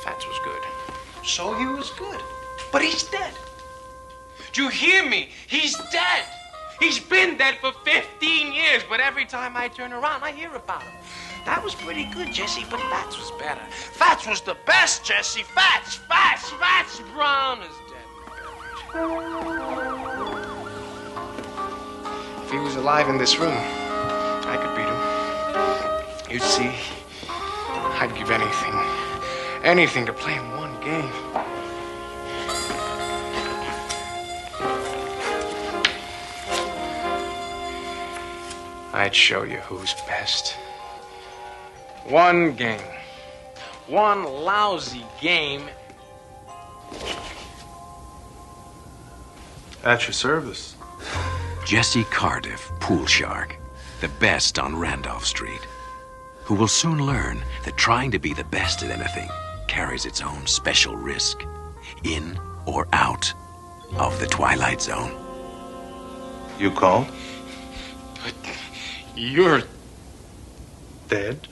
Fats was good. So he was good. But he's dead. Do you hear me? He's dead. He's been dead for 15 years, but every time I turn around, I hear about him. That was pretty good, Jesse, but Fats was better. Fats was the best, Jesse. Fats Brown is dead. If he was alive in this room, I could beat him. You'd see, I'd give anything to play him one game. I'd show you who's best. One game. One lousy game. At your service. Jesse Cardiff, pool shark, the best on Randolph Street, who will soon learn that trying to be the best at anything carries its own special risk, in or out of the Twilight Zone. You called? You're dead?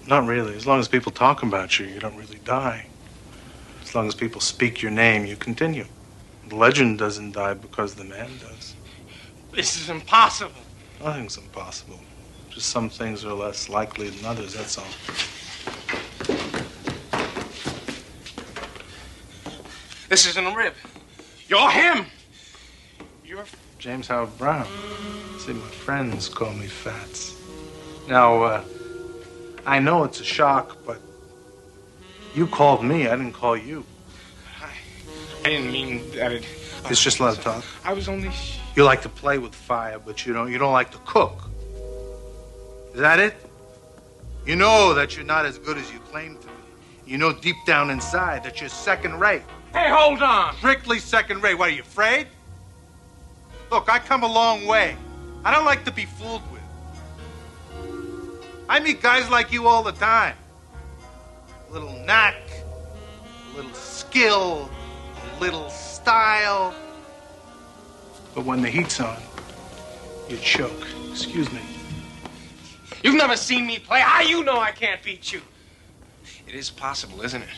Not really. As long as people talk about you, you don't really die. As long as people speak your name, you continue. The legend doesn't die because the man does. This is impossible. Nothing's impossible. Just some things are less likely than others, that's all. This isn't a rib. You're him. You're James Howard Brown. See, my friends call me Fats. Now, I know it's a shock, but you called me. I didn't call you. I didn't mean that it... It's just let it talk. I was only... You like to play with fire, but you don't like to cook. Is that it? You know that you're not as good as you claim to be. You know deep down inside that you're second rate. Hey, hold on. Strictly second rate. What, are you afraid? Look, I come a long way. I don't like to be fooled with. I meet guys like you all the time. A little knack, a little skill, a little style. But when the heat's on, you choke. Excuse me. You've never seen me play. How you know I can't beat you? It is possible, isn't it?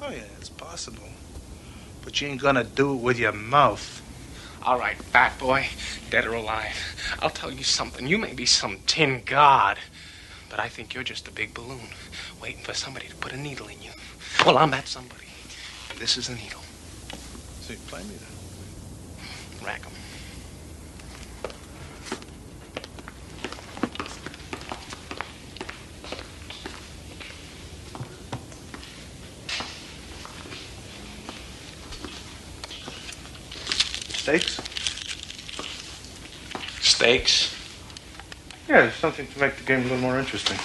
Oh, yeah, it's possible. But you ain't gonna do it with your mouth. All right, fat boy. dead or alive, I'll tell you something. You may be some tin god, but I think you're just a big balloon waiting for somebody to put a needle in you. Well, I'm that somebody. This is a needle. So you play me then? Rack 'em. Steaks? Steaks? Yeah, there's something to make the game a little more interesting.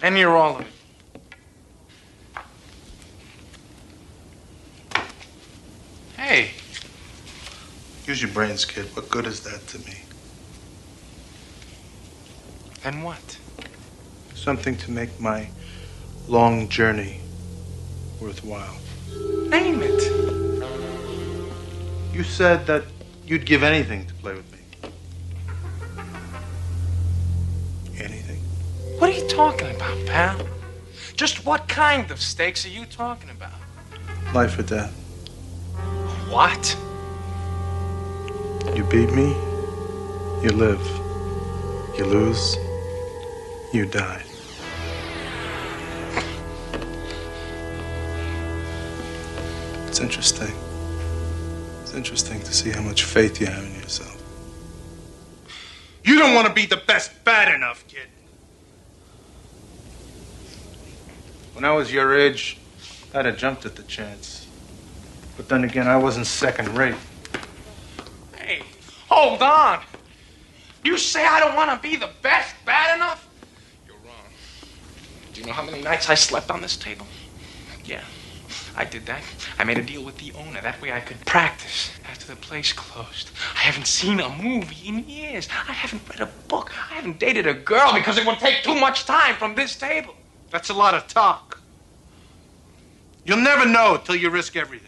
And you're all of it. Hey. Use your brains, kid. What good is that to me? And what? Something to make my long journey worthwhile. Name it. You said that you'd give anything to play with me. Anything? What are you talking about, pal? Just what kind of stakes are you talking about? Life or death. What? You beat me, you live. You lose, you die. It's interesting. It's interesting to see how much faith you have in yourself. You don't want to be the best bad enough, kid. When I was your age, I'd have jumped at the chance. But then again, I wasn't second rate. Hey, hold on. You say I don't want to be the best bad enough? You're wrong. Do you know how many nights I slept on this table? Yeah, I did that. I made a deal with the owner. That way I could practice after the place closed. I haven't seen a movie in years. I haven't read a book. I haven't dated a girl because it would take too much time from this table. That's a lot of talk. You'll never know till you risk everything.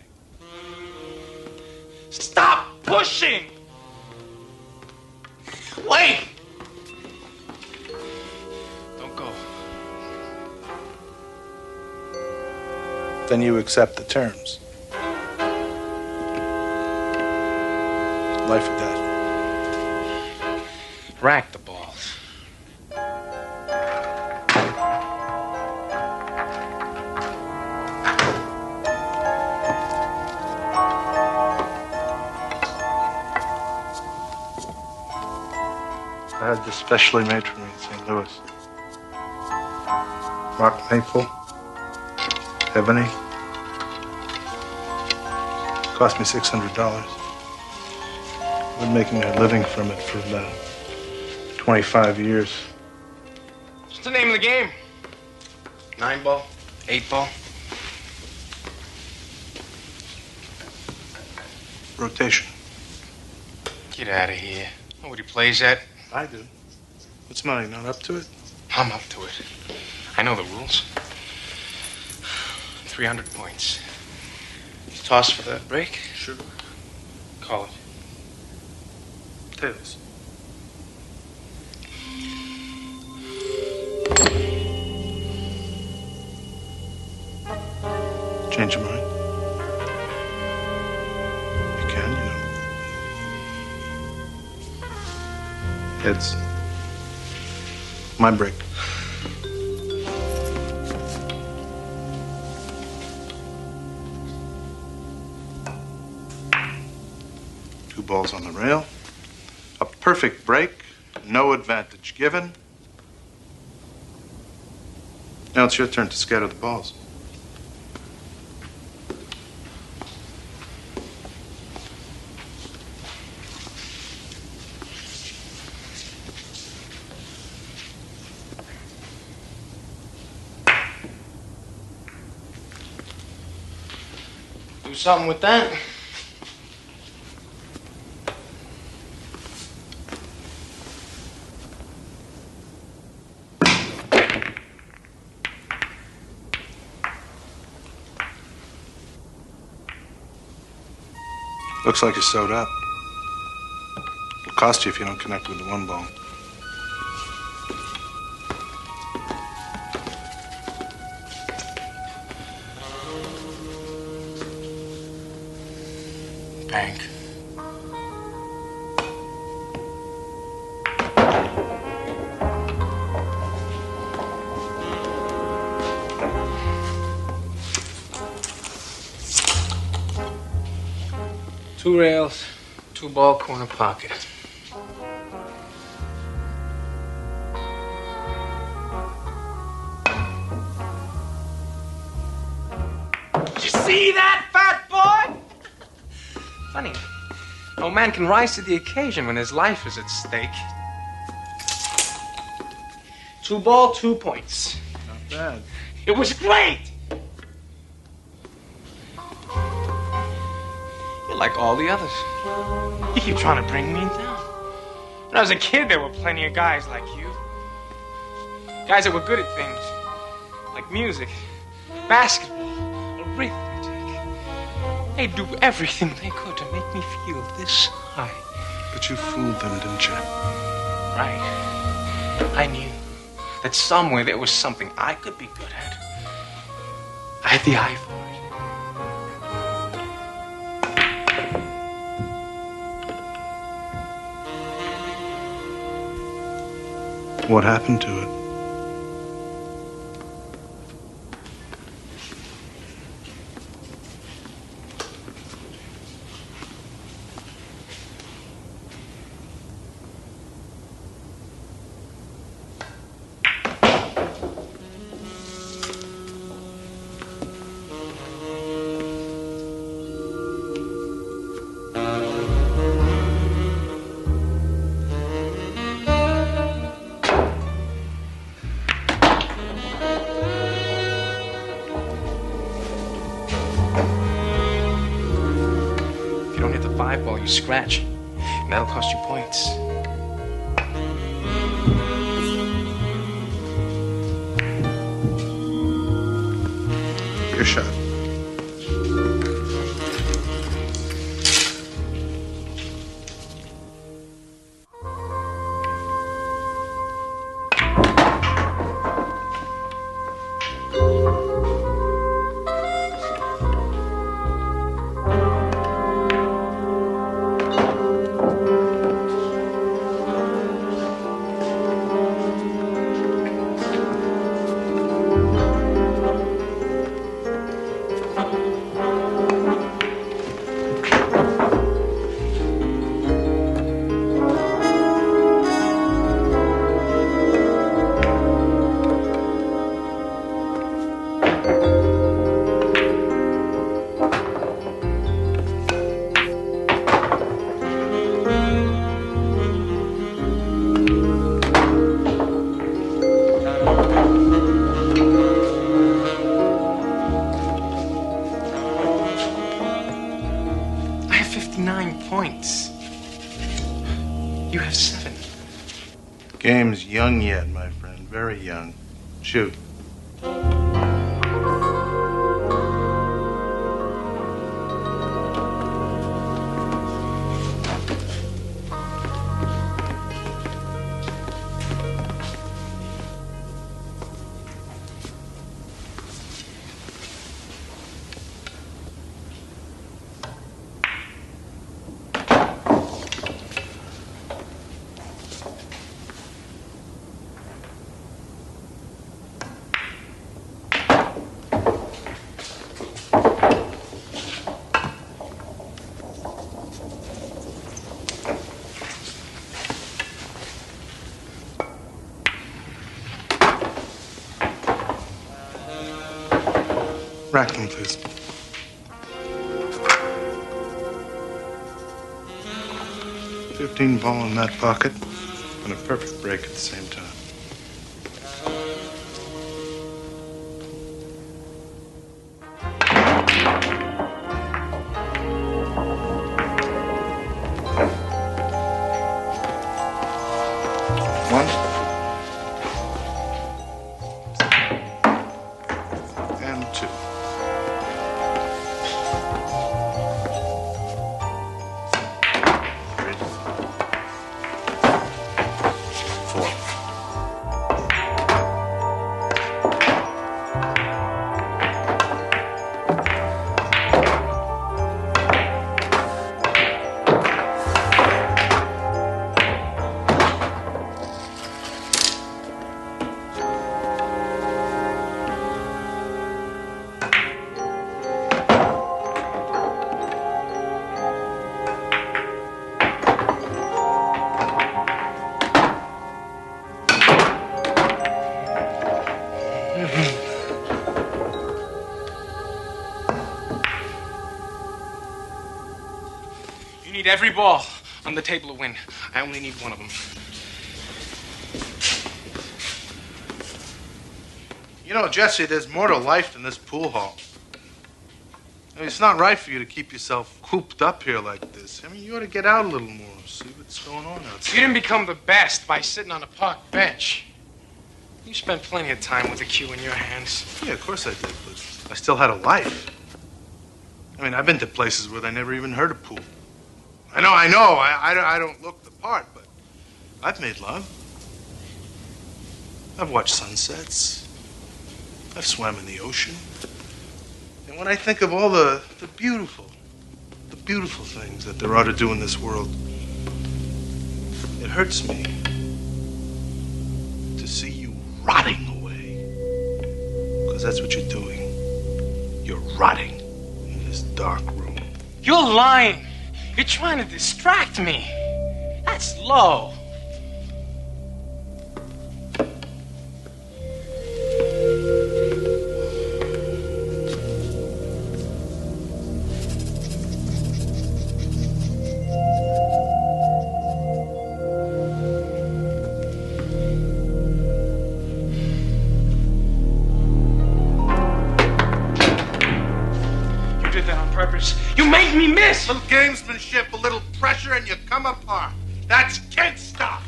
Stop pushing! Wait! Don't go. Then you accept the terms. Life or death. Rack the balls. I had this specially made for me in St. Louis. Rock maple, ebony. Cost me $600. I've been making a living from it for about 25 years. What's the name of the game? 9-ball? 8-ball? Rotation. Get out of here. Nobody plays that. I do. What's mine? Not up to it? I'm up to it. I know the rules. 300 points. Toss for the break? Sure. Call it. Tails. Change your mind? You can, you know. Heads. My break. Two balls on the rail. A perfect break. No advantage given. Now it's your turn to scatter the balls. Do something with that. Looks like you're sewed up. It'll cost you if you don't connect with the one ball. bank. Two rails, two ball corner pocket. Did you see that, fat boy? Funny. No man can rise to the occasion when his life is at stake. 2 ball, 2 points. Not bad. It was great! You're like all the others. You keep trying to bring me down. When I was a kid, there were plenty of guys like you. Guys that were good at things. Like music, basketball, arithmetic. They'd do everything they could to make me feel this high. But you fooled them, didn't you? Right. I knew that somewhere there was something I could be good at. I had the eye for it. What happened to it? Ball, you scratch, and that'll cost you points. Your shot. You have 7. Game's young yet, my friend. Very young. Shoot. Rack them, please. $15 ball in that pocket, and a perfect break at the same time. You need every ball on the table to win. I only need one of them. You know, Jesse, there's more to life than this pool hall. I mean, it's not right for you to keep yourself cooped up here like this. I mean, you ought to get out a little more, see what's going on outside. You didn't become the best by sitting on a park bench. You spent plenty of time with a cue in your hands. Yeah, of course I did, but I still had a life. I mean, I've been to places where they never even heard of pool. I know. I don't look the part, but I've made love. I've watched sunsets. I've swam in the ocean. And when I think of all the beautiful things that there are to do in this world, it hurts me to see you rotting away. Because that's what you're doing. You're rotting in this dark room. You're lying. You're trying to distract me. That's low. You made me miss! A little gamesmanship, a little pressure, and you come apart. That's kid stuff.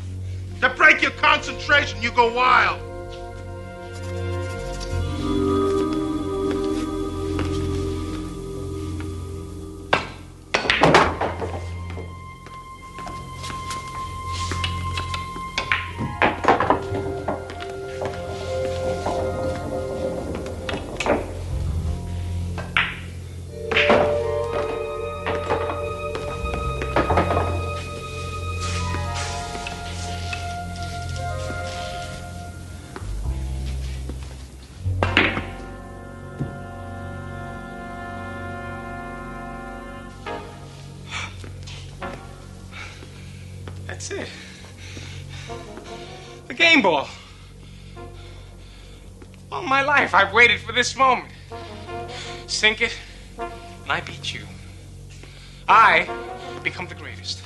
To break your concentration, you go wild. That's it. The game ball. All my life, I've waited for this moment. Sink it, and I beat you. I become the greatest.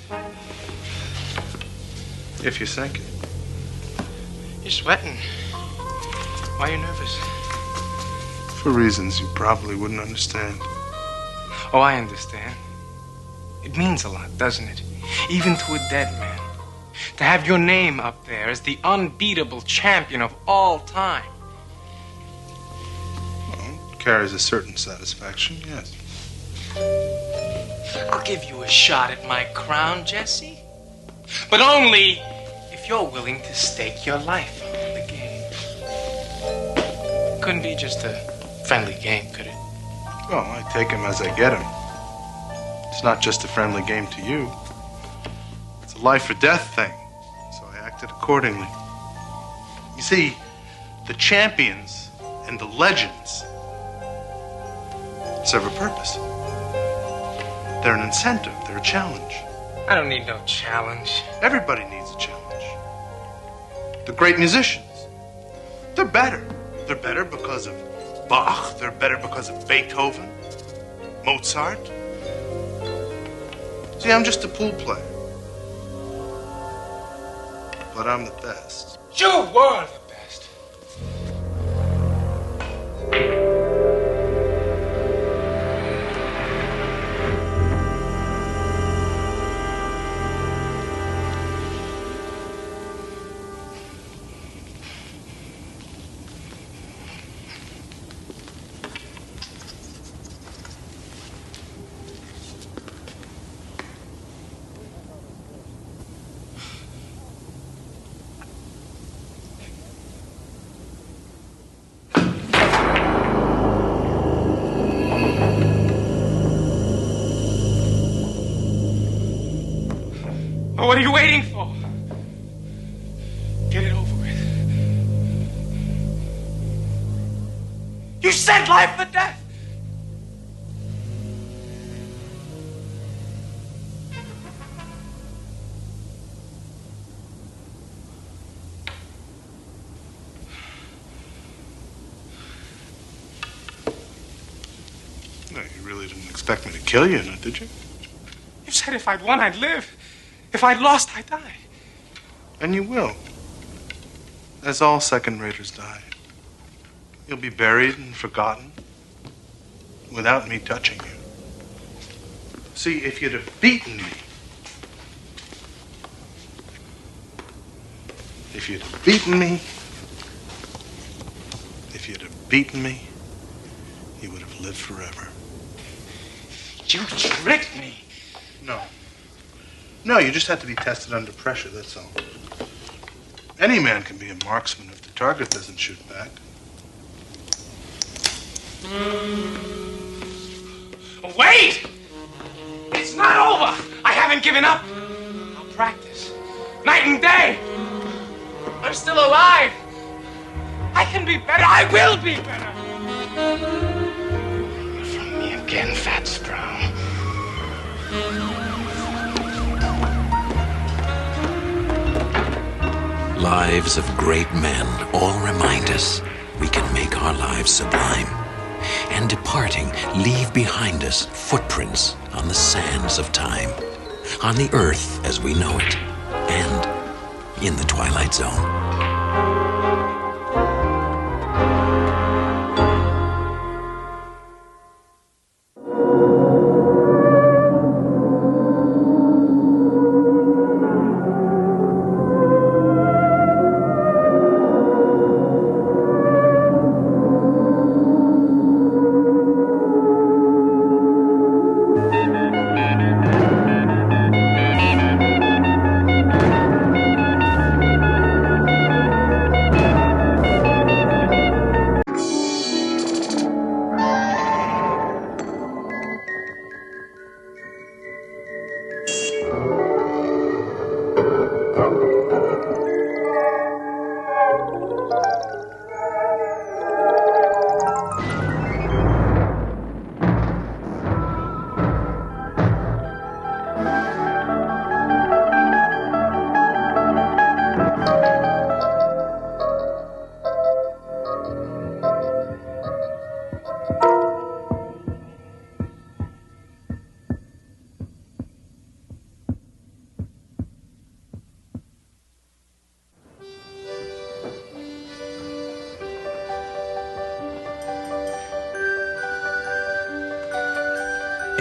If you sink it. You're sweating. Why are you nervous? For reasons you probably wouldn't understand. Oh, I understand. It means a lot, doesn't it? Even to a dead man. To have your name up there as the unbeatable champion of all time. Well, it carries a certain satisfaction, yes. I'll give you a shot at my crown, Jesse. But only if you're willing to stake your life on the game. Couldn't be just a friendly game, could it? Well, I take him as I get him. It's not just a friendly game to you. It's a life or death thing. So I acted accordingly. You see, the champions and the legends serve a purpose. They're an incentive. They're a challenge. I don't need no challenge. Everybody needs a challenge. The great musicians, they're better. They're better because of Bach. They're better because of Beethoven, Mozart. See, I'm just a pool player. But I'm the best. You were the best. What are you waiting for? Get it over with. You said life or death. No, you really didn't expect me to kill you, did you? You said if I'd won, I'd live. If I'd lost, I'd die. And you will. As all second-raters die. You'll be buried and forgotten without me touching you. See, if you'd have beaten me, if you'd have beaten me, you would have lived forever. You tricked me. No. No, you just have to be tested under pressure, that's all. Any man can be a marksman if the target doesn't shoot back. Wait! It's not over! I haven't given up. I'll practice. Night and day. I'm still alive. I can be better. I will be better. You're from me again, Fat Sprout. Lives of great men all remind us we can make our lives sublime. And departing, leave behind us footprints on the sands of time, on the earth as we know it, and in the Twilight Zone.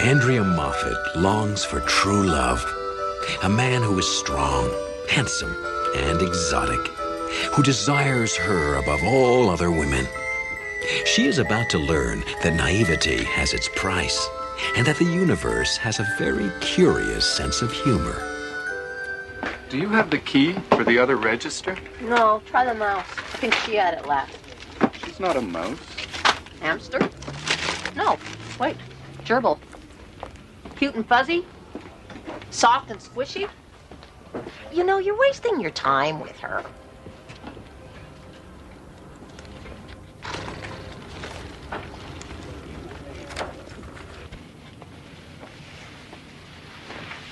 Andrea Moffat longs for true love. A man who is strong, handsome, and exotic, who desires her above all other women. She is about to learn that naivety has its price, and that the universe has a very curious sense of humor. Do you have the key for the other register? No, try the mouse. I think she had it last. She's not a mouse. Hamster? No, wait. Gerbil. Cute and fuzzy? Soft and squishy? You know, you're wasting your time with her.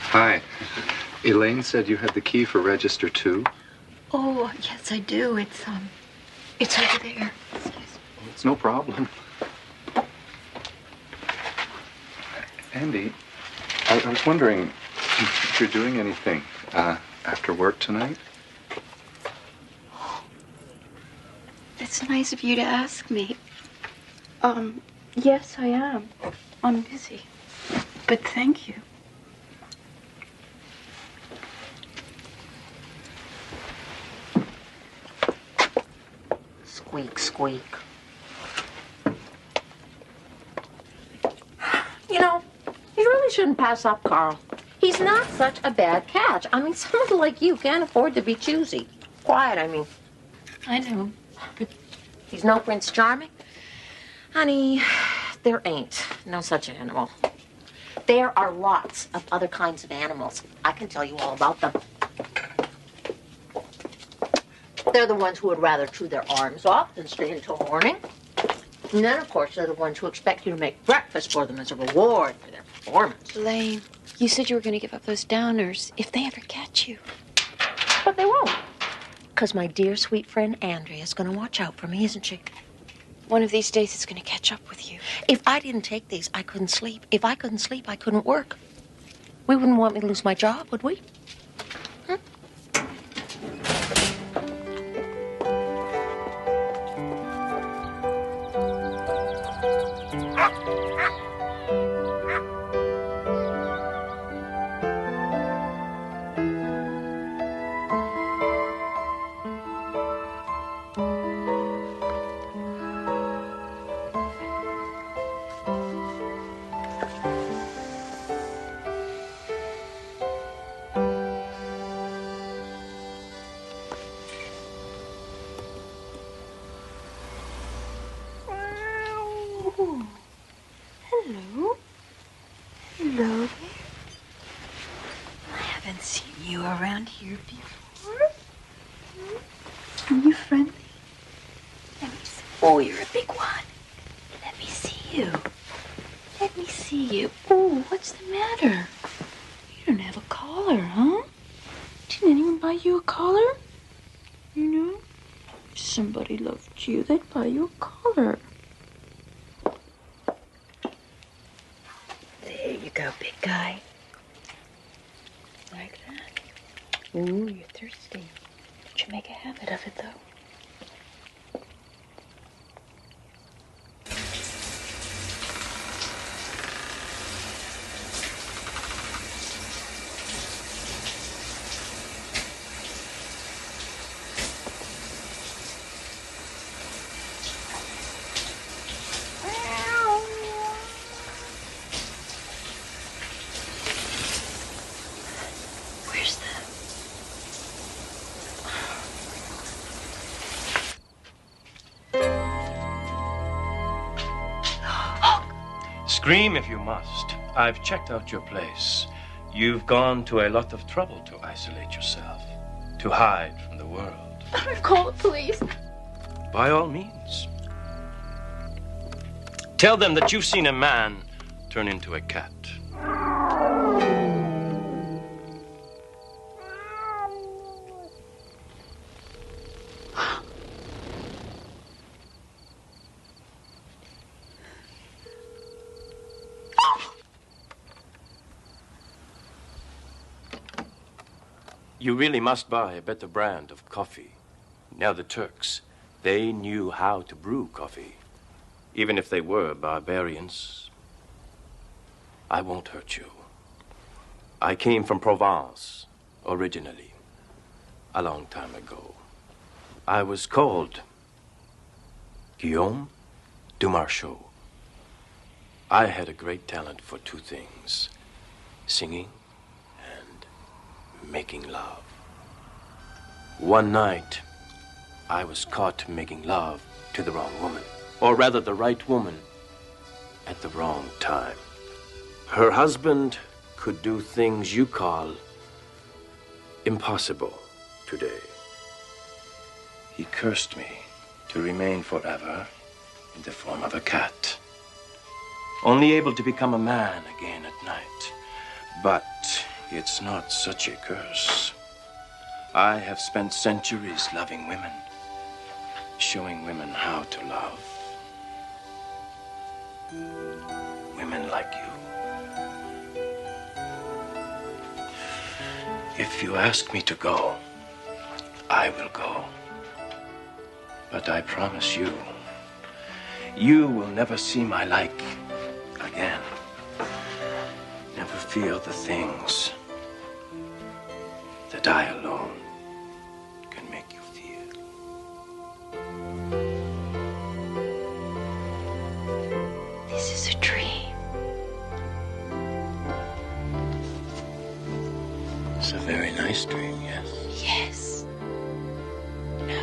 Hi. Elaine said you had the key for register 2. Oh, yes, I do. It's over there. It's no problem. Andy, I was wondering if you're doing anything after work tonight? That's nice of you to ask me. Yes, I am. I'm busy. But thank you. Squeak, squeak. You know, you really shouldn't pass up Carl. He's not such a bad catch. I mean, someone like you can't afford to be choosy. Quiet, I mean. I know, but he's no Prince Charming. Honey, there ain't no such animal. There are lots of other kinds of animals. I can tell you all about them. They're the ones who would rather chew their arms off than stay until morning. And then, of course, they're the ones who expect you to make breakfast for them as a reward for their performance. Elaine, you said you were going to give up those downers if they ever catch you. But they won't. Because my dear, sweet friend Andrea is going to watch out for me, isn't she? One of these days it's going to catch up with you. If I didn't take these, I couldn't sleep. If I couldn't sleep, I couldn't work. We wouldn't want me to lose my job, would we? Hello. Hello there. I haven't seen you around here before. Are you friendly? Let me see. Oh, you're a big one. Let me see you. Let me see you. Oh, what's the matter? You don't have a collar, huh? Didn't anyone buy you a collar? You know? If somebody loved you, they'd buy you a collar. There you go, big guy. Like that. Ooh, you're thirsty. Don't you make a habit of it, though. Where's the... Scream if you must. I've checked out your place. You've gone to a lot of trouble to isolate yourself, to hide from the world. I'll call the police. By all means. Tell them that you've seen a man turn into a cat. You really must buy a better brand of coffee. Now the Turks, they knew how to brew coffee. Even if they were barbarians. I won't hurt you. I came from Provence, originally, a long time ago. I was called Guillaume du Marchot. I had a great talent for two things, singing and making love. One night, I was caught making love to the wrong woman, or rather the right woman at the wrong time. Her husband could do things you call impossible today. He cursed me to remain forever in the form of a cat, only able to become a man again at night. But it's not such a curse. I have spent centuries loving women, showing women how to love. Women like you. If you ask me to go, I will go. But I promise you, you will never see my like again. Never feel the things that I alone can make you feel. This is a dream. It's a very nice dream, yes? Yes. No.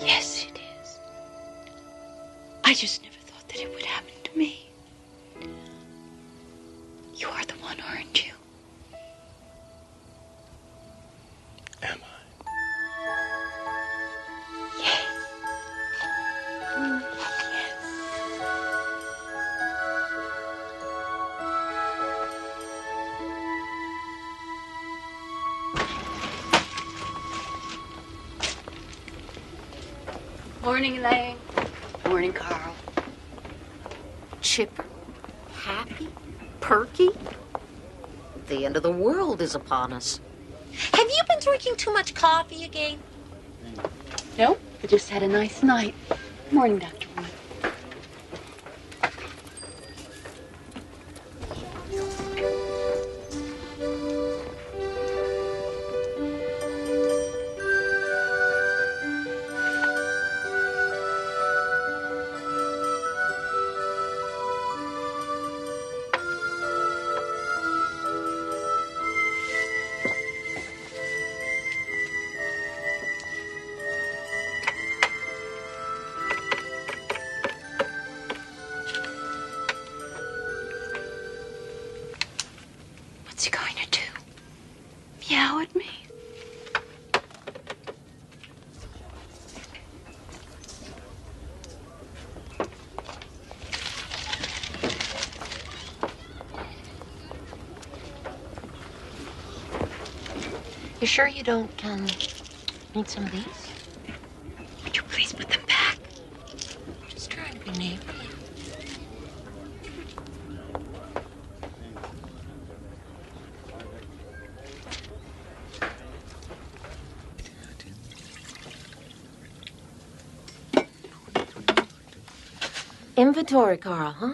Yes, it is. I just never thought that it would happen to me. You are the one, aren't you? Am I? Yes. Morning, Elaine. Morning, Carl. Chipper, happy, perky? The end of the world is upon us. Have you been drinking too much coffee again? Nope. I just had a nice night. Morning, Dr. Wood. What's he going to do? Meow at me? You sure you don't, need some of these? Would you please put them back? Just trying to be neighborly. Inventory, Carl, huh?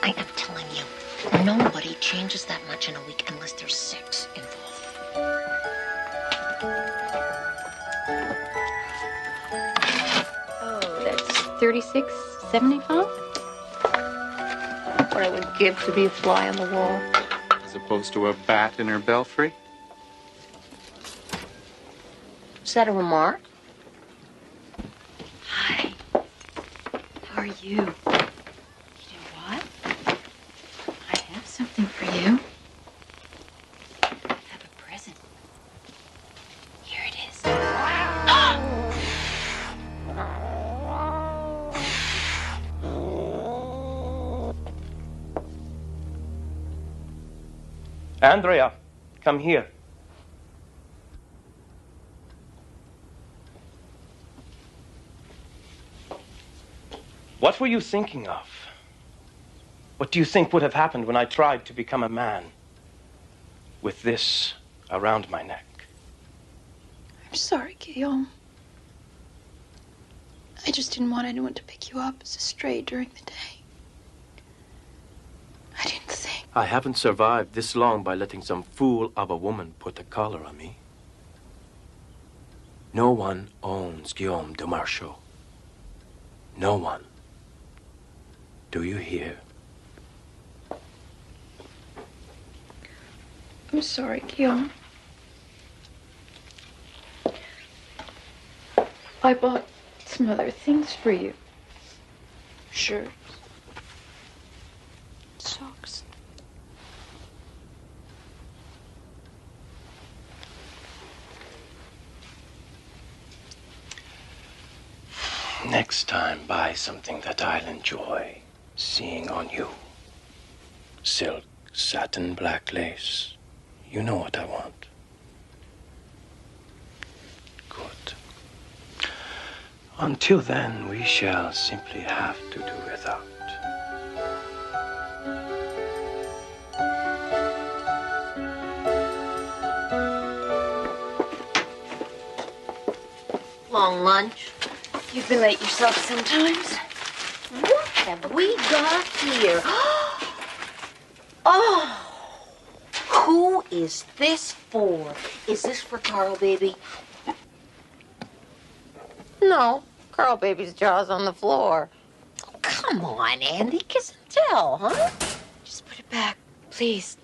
I am telling you, nobody changes that much in a week unless there's sex involved. Oh, that's $36.75? What I would give to be a fly on the wall. As opposed to a bat in her belfry? Is that a remark? Hi. How are you? You know what? I have something for you. I have a present. Here it is. Andrea, come here. What were you thinking of? What do you think would have happened when I tried to become a man with this around my neck? I'm sorry, Guillaume. I just didn't want anyone to pick you up as a stray during the day. I didn't think. I haven't survived this long by letting some fool of a woman put a collar on me. No one owns Guillaume de Marchaux. No one. Do you hear? I'm sorry, Guillaume. I bought some other things for you. Shirts. Socks. Next time, buy something that I'll enjoy seeing on you. Silk, satin, black lace. You know what I want. Good. Until then, we shall simply have to do without. long lunch. You've been late yourself sometimes. What have we got here? Oh, who is this for? Is this for Carl, baby? No, Carl, baby's jaw's on the floor. Oh, come on, Andy, kiss and tell, huh? Just put it back, please.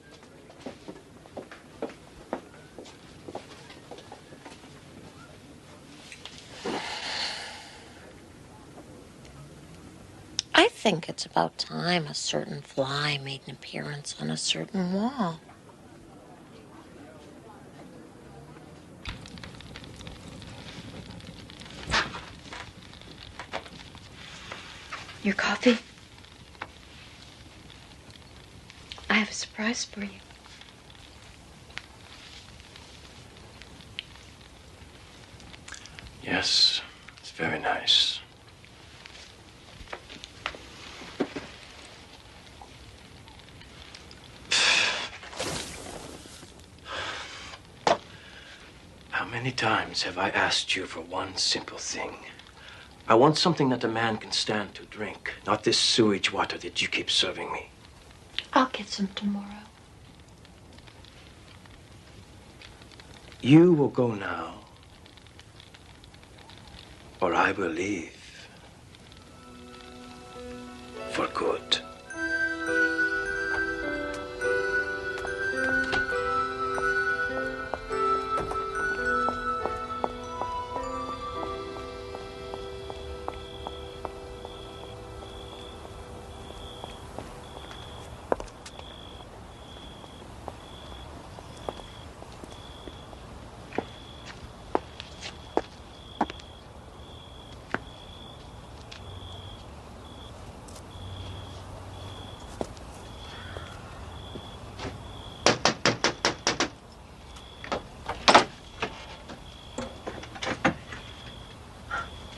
I think it's about time a certain fly made an appearance on a certain wall. Your coffee? I have a surprise for you. Yes, it's very nice. How many times have I asked you for one simple thing? I want something that a man can stand to drink, not this sewage water that you keep serving me. I'll get some tomorrow. You will go now, or I will leave. For good.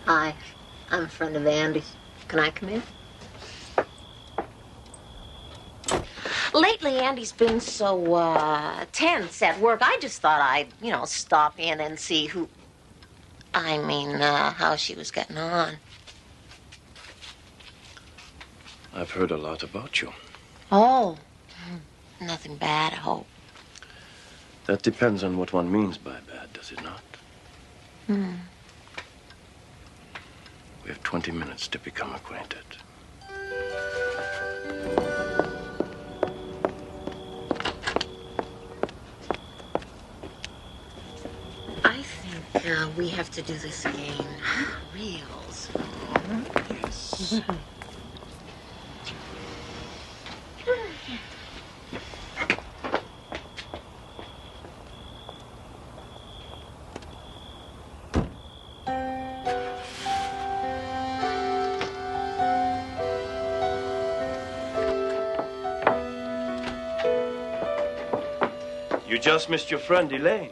Hi, I'm a friend of Andy's. Can I come in? Lately, Andy's been so, tense at work. I just thought I'd, stop in and see how she was getting on. I've heard a lot about you. Oh, nothing bad, I hope. That depends on what one means by bad, does it not? We have 20 minutes to become acquainted. I think we have to do this again real soon. Yes. You just missed your friend, Elaine.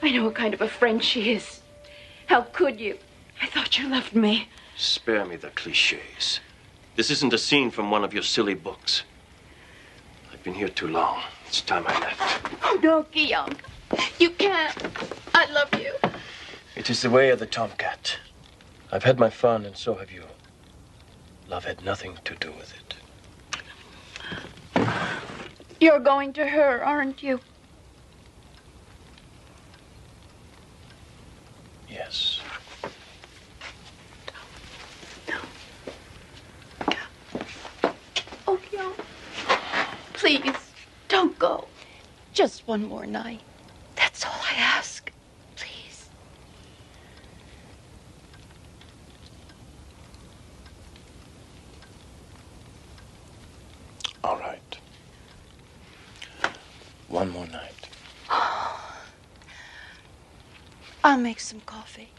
I know what kind of a friend she is. How could you? I thought you loved me. Spare me the cliches. This isn't a scene from one of your silly books. I've been here too long. It's time I left. Oh, no, Guillaume. You can't. I love you. It is the way of the tomcat. I've had my fun, and so have you. Love had nothing to do with it. You're going to her, aren't you? Yes. Oh, Guillaume. Please, don't go. Just one more night. That's all I ask. Please. All right. One more night. I'll make some coffee.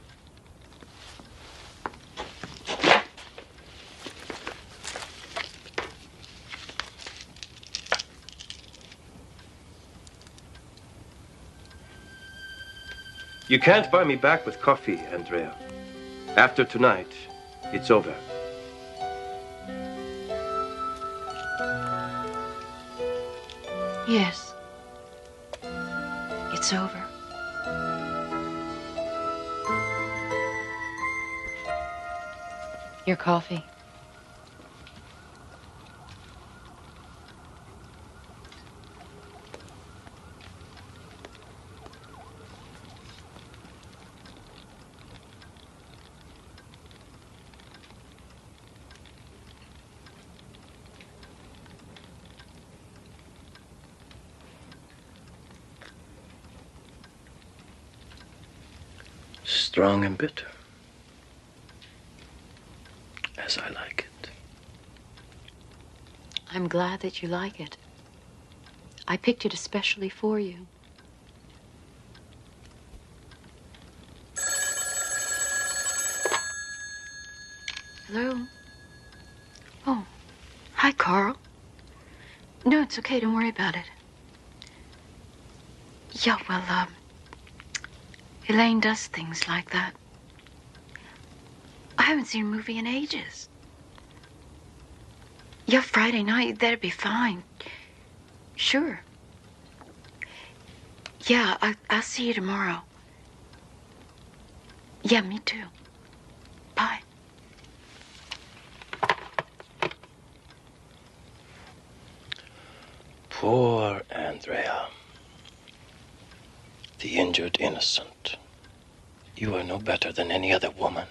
You can't buy me back with coffee, Andrea. After tonight, it's over. Yes. It's over. Your coffee. Strong and bitter, as I like it. I'm glad that you like it. I picked it especially for you. Hello? Oh, hi, Carl. No, it's okay. Don't worry about it. Yeah, well, Elaine does things like that. I haven't seen a movie in ages. Yeah, Friday night, that'd be fine. Sure. Yeah, I'll see you tomorrow. Yeah, me too. Bye. Poor Andrea. The injured innocent. You are no better than any other woman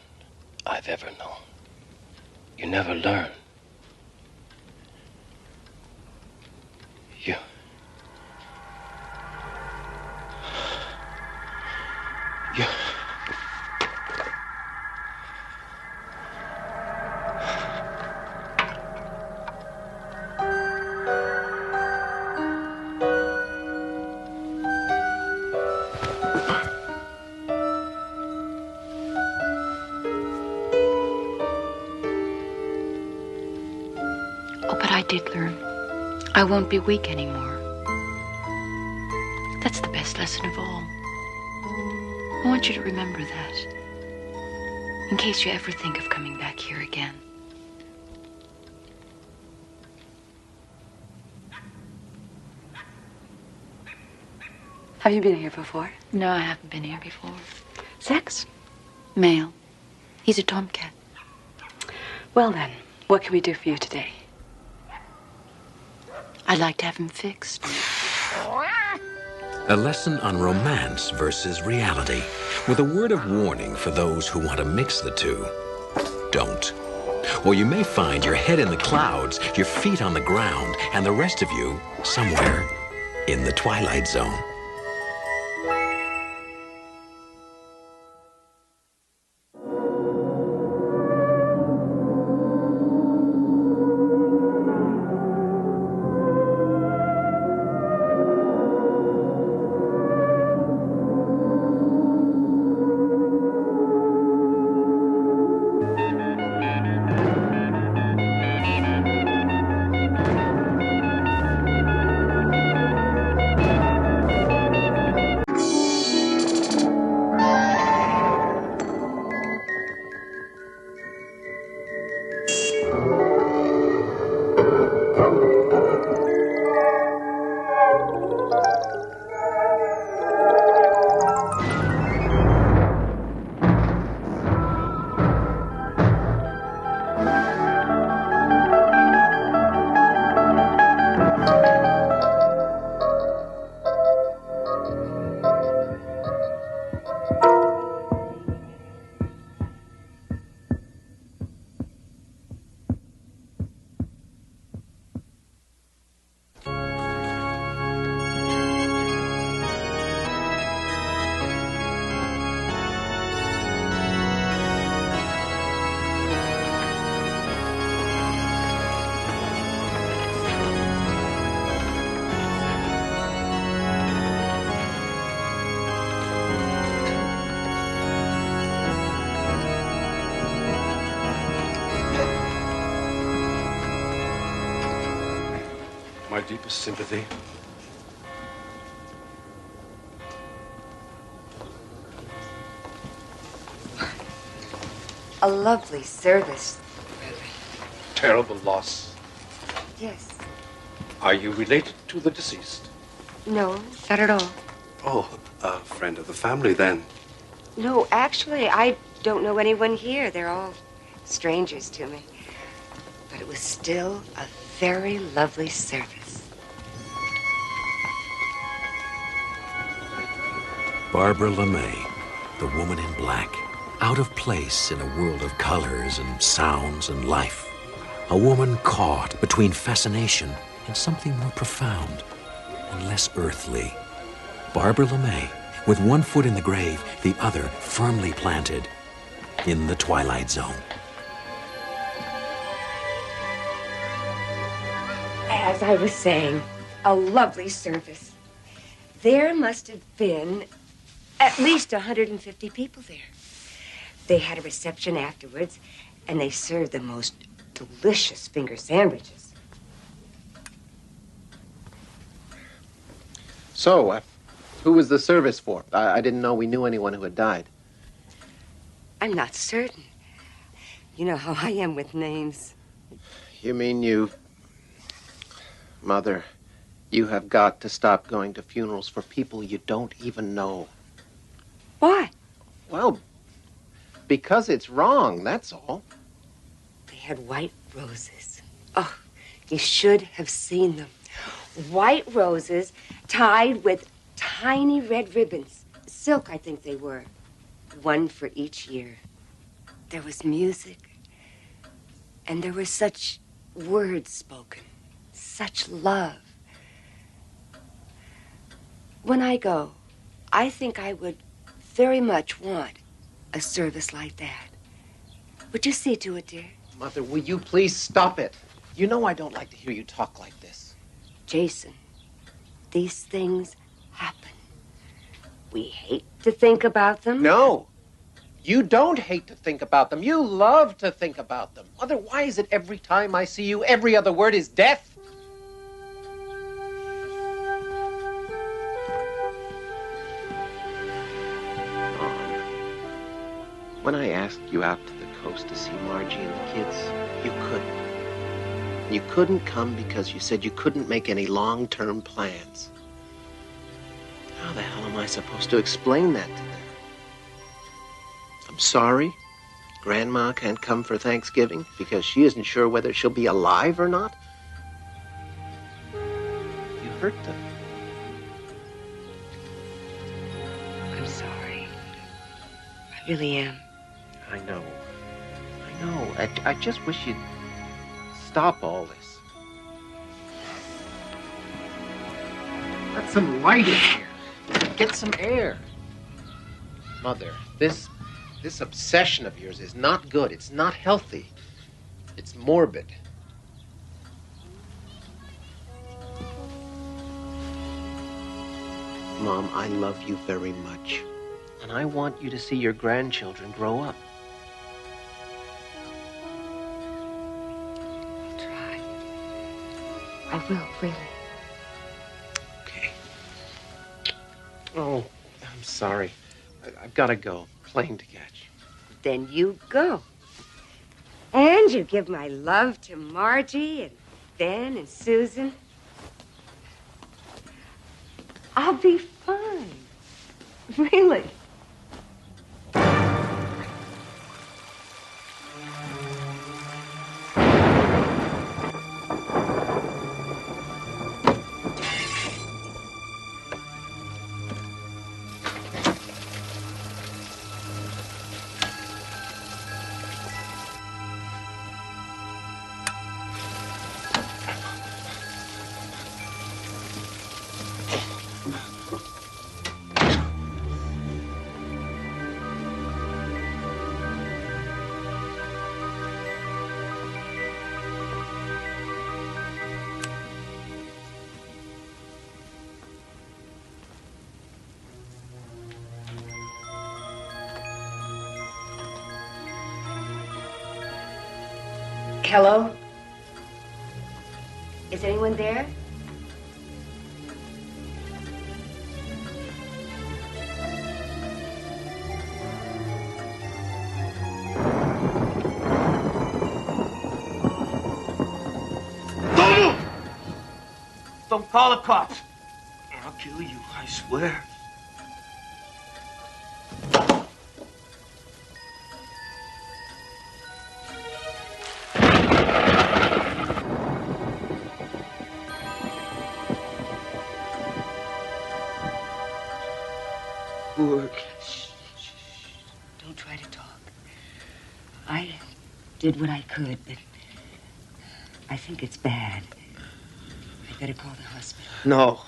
I've ever known. You never learn. You... I did learn. I won't be weak anymore. That's the best lesson of all. I want you to remember that. In case you ever think of coming back here again. Have you been here before? No, I haven't been here before. Sex? Male. He's a tomcat. Well then, what can we do for you today? I'd like to have him fixed. A lesson on romance versus reality, with a word of warning for those who want to mix the two. Don't. Or you may find your head in the clouds, your feet on the ground, and the rest of you somewhere in the Twilight Zone. My deepest sympathy. A lovely service. Terrible loss. Yes. Are you related to the deceased? No, not at all. Oh, a friend of the family then. No, actually, I don't know anyone here. They're all strangers to me. But it was still a very lovely service. Barbara LeMay, the woman in black, out of place in a world of colors and sounds and life. A woman caught between fascination and something more profound and less earthly. Barbara LeMay, with one foot in the grave, the other firmly planted in the Twilight Zone. As I was saying, a lovely service. There must have been at least 150 people there. They had a reception afterwards, and they served the most delicious finger sandwiches. So, who was the service for? I didn't know we knew anyone who had died. I'm not certain. You know how I am with names. You mean you... Mother, you have got to stop going to funerals for people you don't even know. Why? Well, because it's wrong, that's all. They had white roses. Oh, you should have seen them. White roses tied with tiny red ribbons. Silk, I think they were. One for each year. There was music. And there were such words spoken. Such love. When I go, I think I would very much want a service like that. Would you see to it, dear? Mother, will you please stop it? You know I don't like to hear you talk like this. Jason, these things happen. We hate to think about them. No. You don't hate to think about them. You love to think about them. Mother, why is it every time I see you, every other word is death? When I asked you out to the coast to see Margie and the kids, you couldn't. You couldn't come because you said you couldn't make any long-term plans. How the hell am I supposed to explain that to them? I'm sorry. Grandma can't come for Thanksgiving because she isn't sure whether she'll be alive or not. You hurt them. I'm sorry. I really am. I know. I just wish you'd stop all this. Let some light in here. Get some air. Mother, this obsession of yours is not good. It's not healthy. It's morbid. Mom, I love you very much. And I want you to see your grandchildren grow up. I'll try. I will, really. Okay. Oh, I'm sorry. I've got to go. Plane to catch. Then you go. And you give my love to Margie and Ben and Susan. I'll be fine. Really. Hello? Is anyone there? Don't move! Don't call the cops. I'll kill you, I swear. poor. Don't try to talk. I did what I could, but I think it's bad. I better call the hospital. No.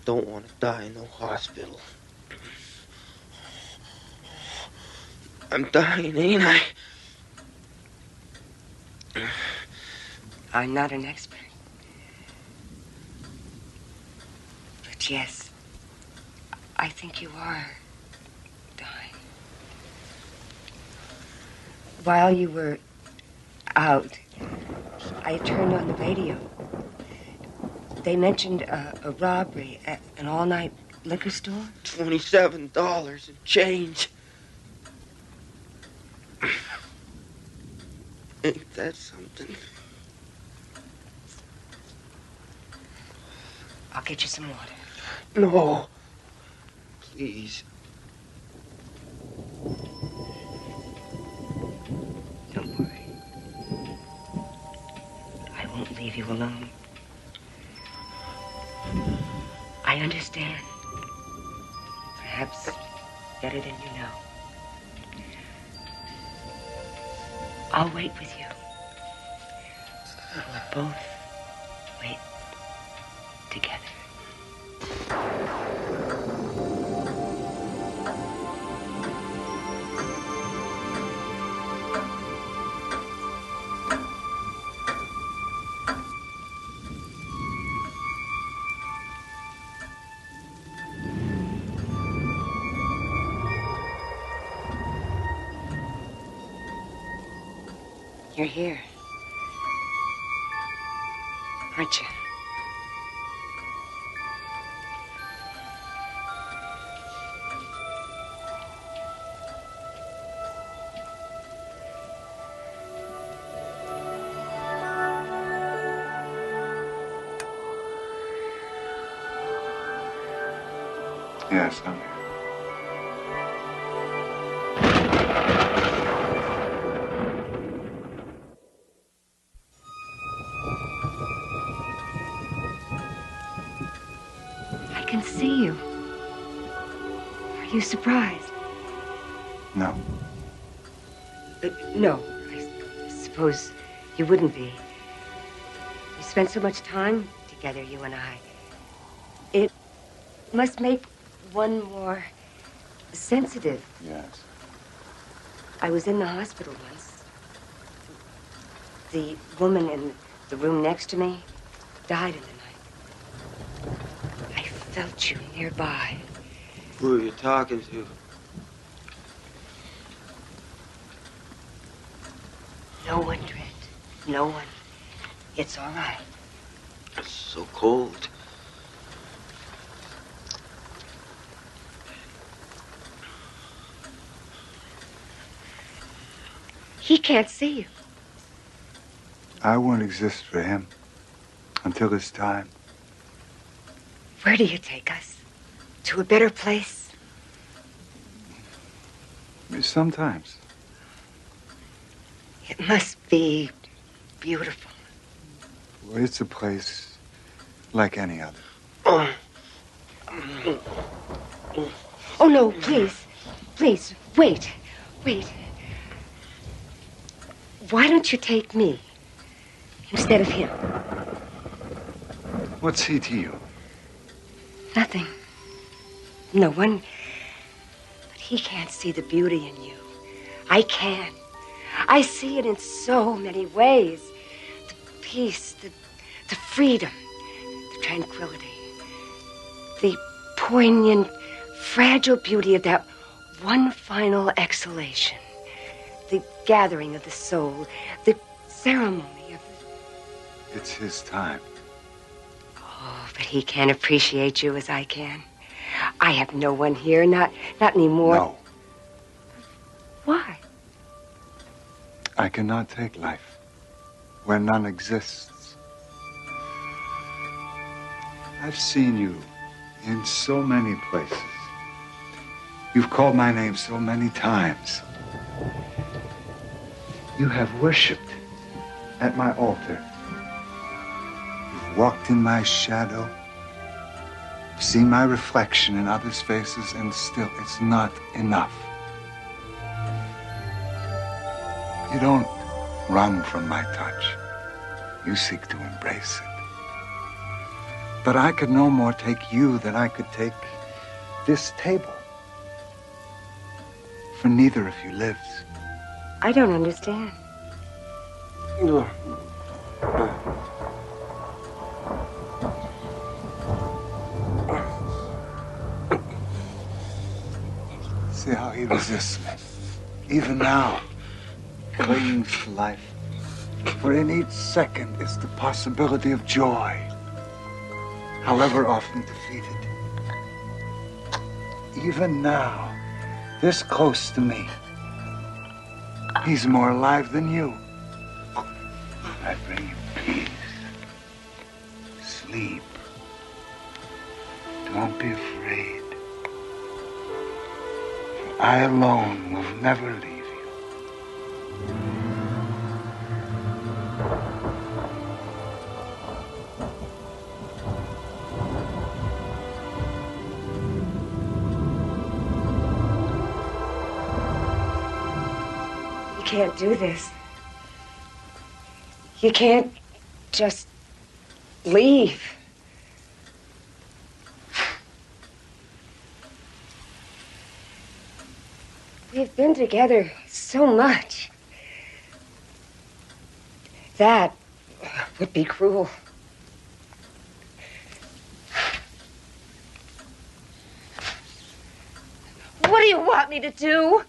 Don't want to die in no hospital. I'm dying, ain't I? I'm not an expert. But yes, I think you are dying. While you were out, I turned on the radio. They mentioned a robbery at an all-night liquor store. $27 and change. Ain't that something? I'll get you some water. No. Please. Don't worry. I won't leave you alone. I understand. Perhaps better than you know. I'll wait with you. We'll both wait together. You're here, aren't you? Yes, I'm here. I can see you. Are you surprised? No. No, I suppose you wouldn't be. We spent so much time together, you and I. It must make one more sensitive. Yes. I was in the hospital once. The woman in the room next to me died in the night. I felt you nearby. Who are you talking to? No one, Trent. No one. It's all right. It's so cold. He can't see you. I won't exist for him until it's time. Where do you take us? To a better place? Sometimes. It must be beautiful. It's a place like any other. Oh, no, please. Please, wait. Wait. Why don't you take me instead of him? What's he to you? Nothing. No one. But he can't see the beauty in you. I can. I see it in so many ways. The peace, the freedom, the tranquility, the poignant, fragile beauty of that one final exhalation, the gathering of the soul, the ceremony of the... It's his time. Oh, but he can't appreciate you as I can. I have no one here, not anymore. No. Why? I cannot take life where none exists. I've seen you in so many places. You've called my name so many times. You have worshipped at my altar. You've walked in my shadow, see my reflection in others' faces, and still it's not enough. You don't run from my touch. You seek to embrace it. But I could no more take you than I could take this table. For neither of you lives. I don't understand. See how he resists me. Even now, clings to life. For in each second is the possibility of joy, however often defeated. Even now, this close to me, he's more alive than you. I bring you peace, sleep. Don't be afraid. For I alone will never leave you. You can't do this. You can't just leave. We've been together so much. That would be cruel. What do you want me to do?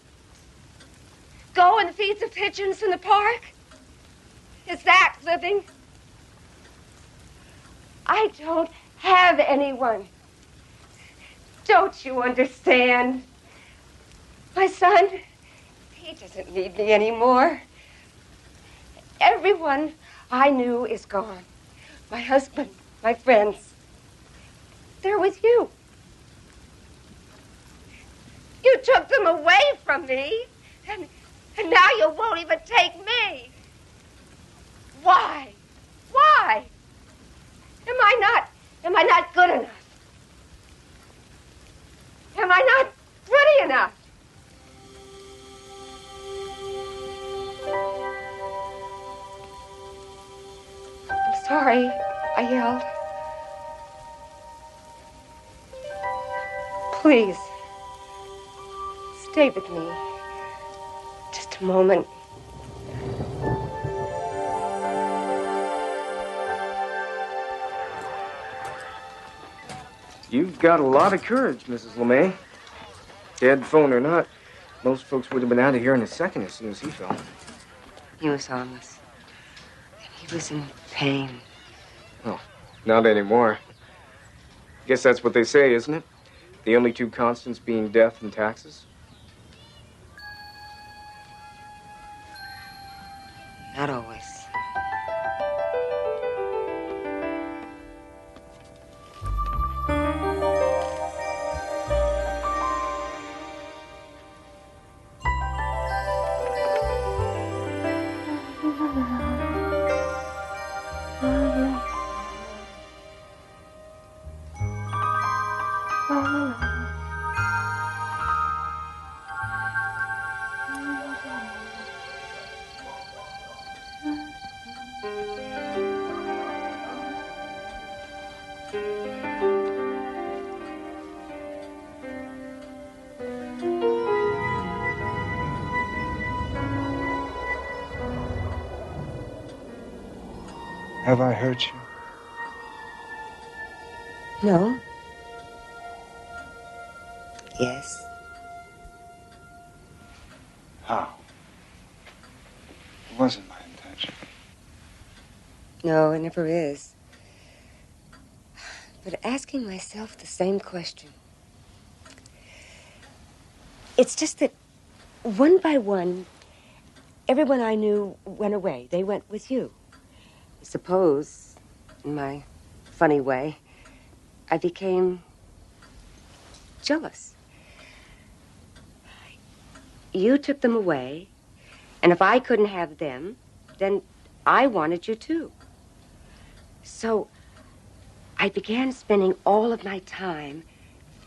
Go and feed the pigeons in the park? Is that living? I don't have anyone. Don't you understand? My son, he doesn't need me anymore. Everyone I knew is gone. My husband, my friends. They're with you. You took them away from me, and now you won't even take me. Why? Why? Am I not good enough? Am I not pretty enough? I'm sorry I yelled. Please, stay with me. Just a moment. You've got a lot of courage, Mrs. LeMay. Dead phone or not, most folks would have been out of here in a second as soon as he fell. He was harmless. He was in pain. Oh, not anymore. Guess that's what they say, isn't it? The only two constants being death and taxes? Not always. Have I hurt you? No. Yes. How? It wasn't my intention. No, it never is. But asking myself the same question. It's just that one by one, everyone I knew went away. They went with you. I suppose, in my funny way, I became jealous. You took them away, and if I couldn't have them, then I wanted you too. So I began spending all of my time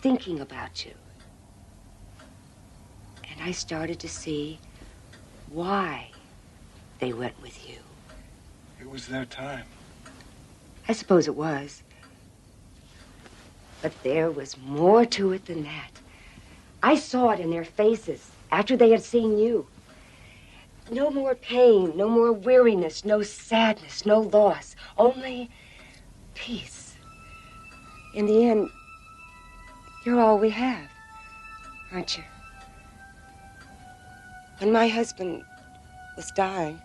thinking about you. And I started to see why they went with you. It was their time. I suppose it was. But there was more to it than that. I saw it in their faces after they had seen you. No more pain, no more weariness, no sadness, no loss, only peace. In the end, you're all we have, aren't you? When my husband was dying,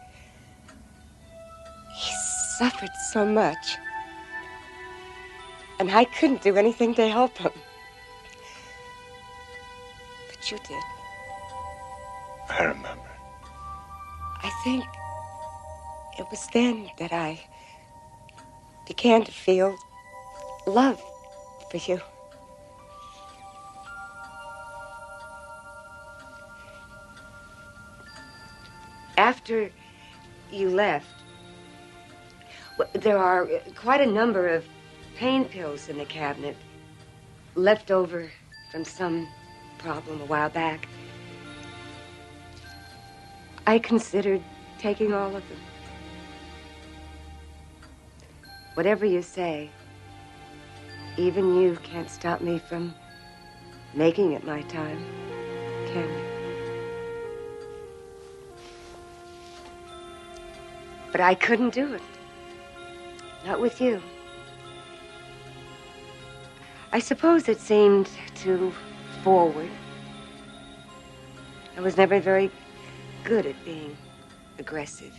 he suffered so much. And I couldn't do anything to help him. But you did. I remember. I think it was then that I began to feel love for you. After you left, there are quite a number of pain pills in the cabinet, left over from some problem a while back. I considered taking all of them. Whatever you say, even you can't stop me from making it my time, can you? But I couldn't do it. Not with you. I suppose it seemed too forward. I was never very good at being aggressive.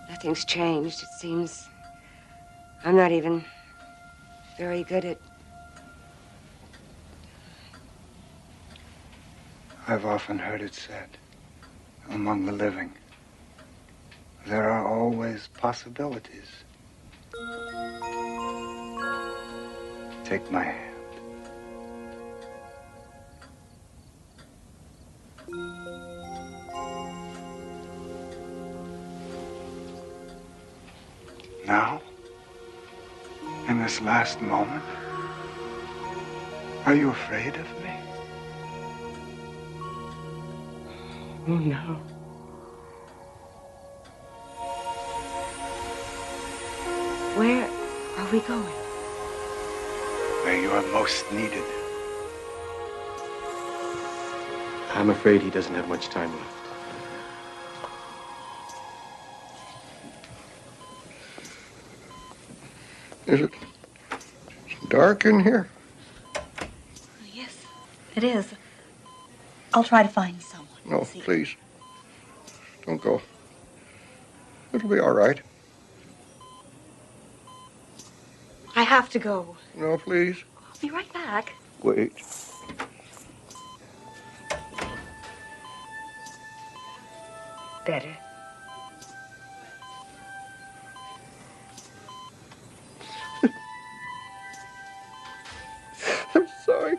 Nothing's changed. It seems I'm not even very good at... I've often heard it said, among the living, there are always possibilities. Take my hand. Now, in this last moment, are you afraid of me? Oh, no. Where are we going? Where you are most needed. I'm afraid he doesn't have much time left. Is it dark in here? Yes, it is. I'll try to find someone. No, please. Don't go. It'll be all right. I have to go. No, please. I'll be right back. Wait. Better. I'm sorry.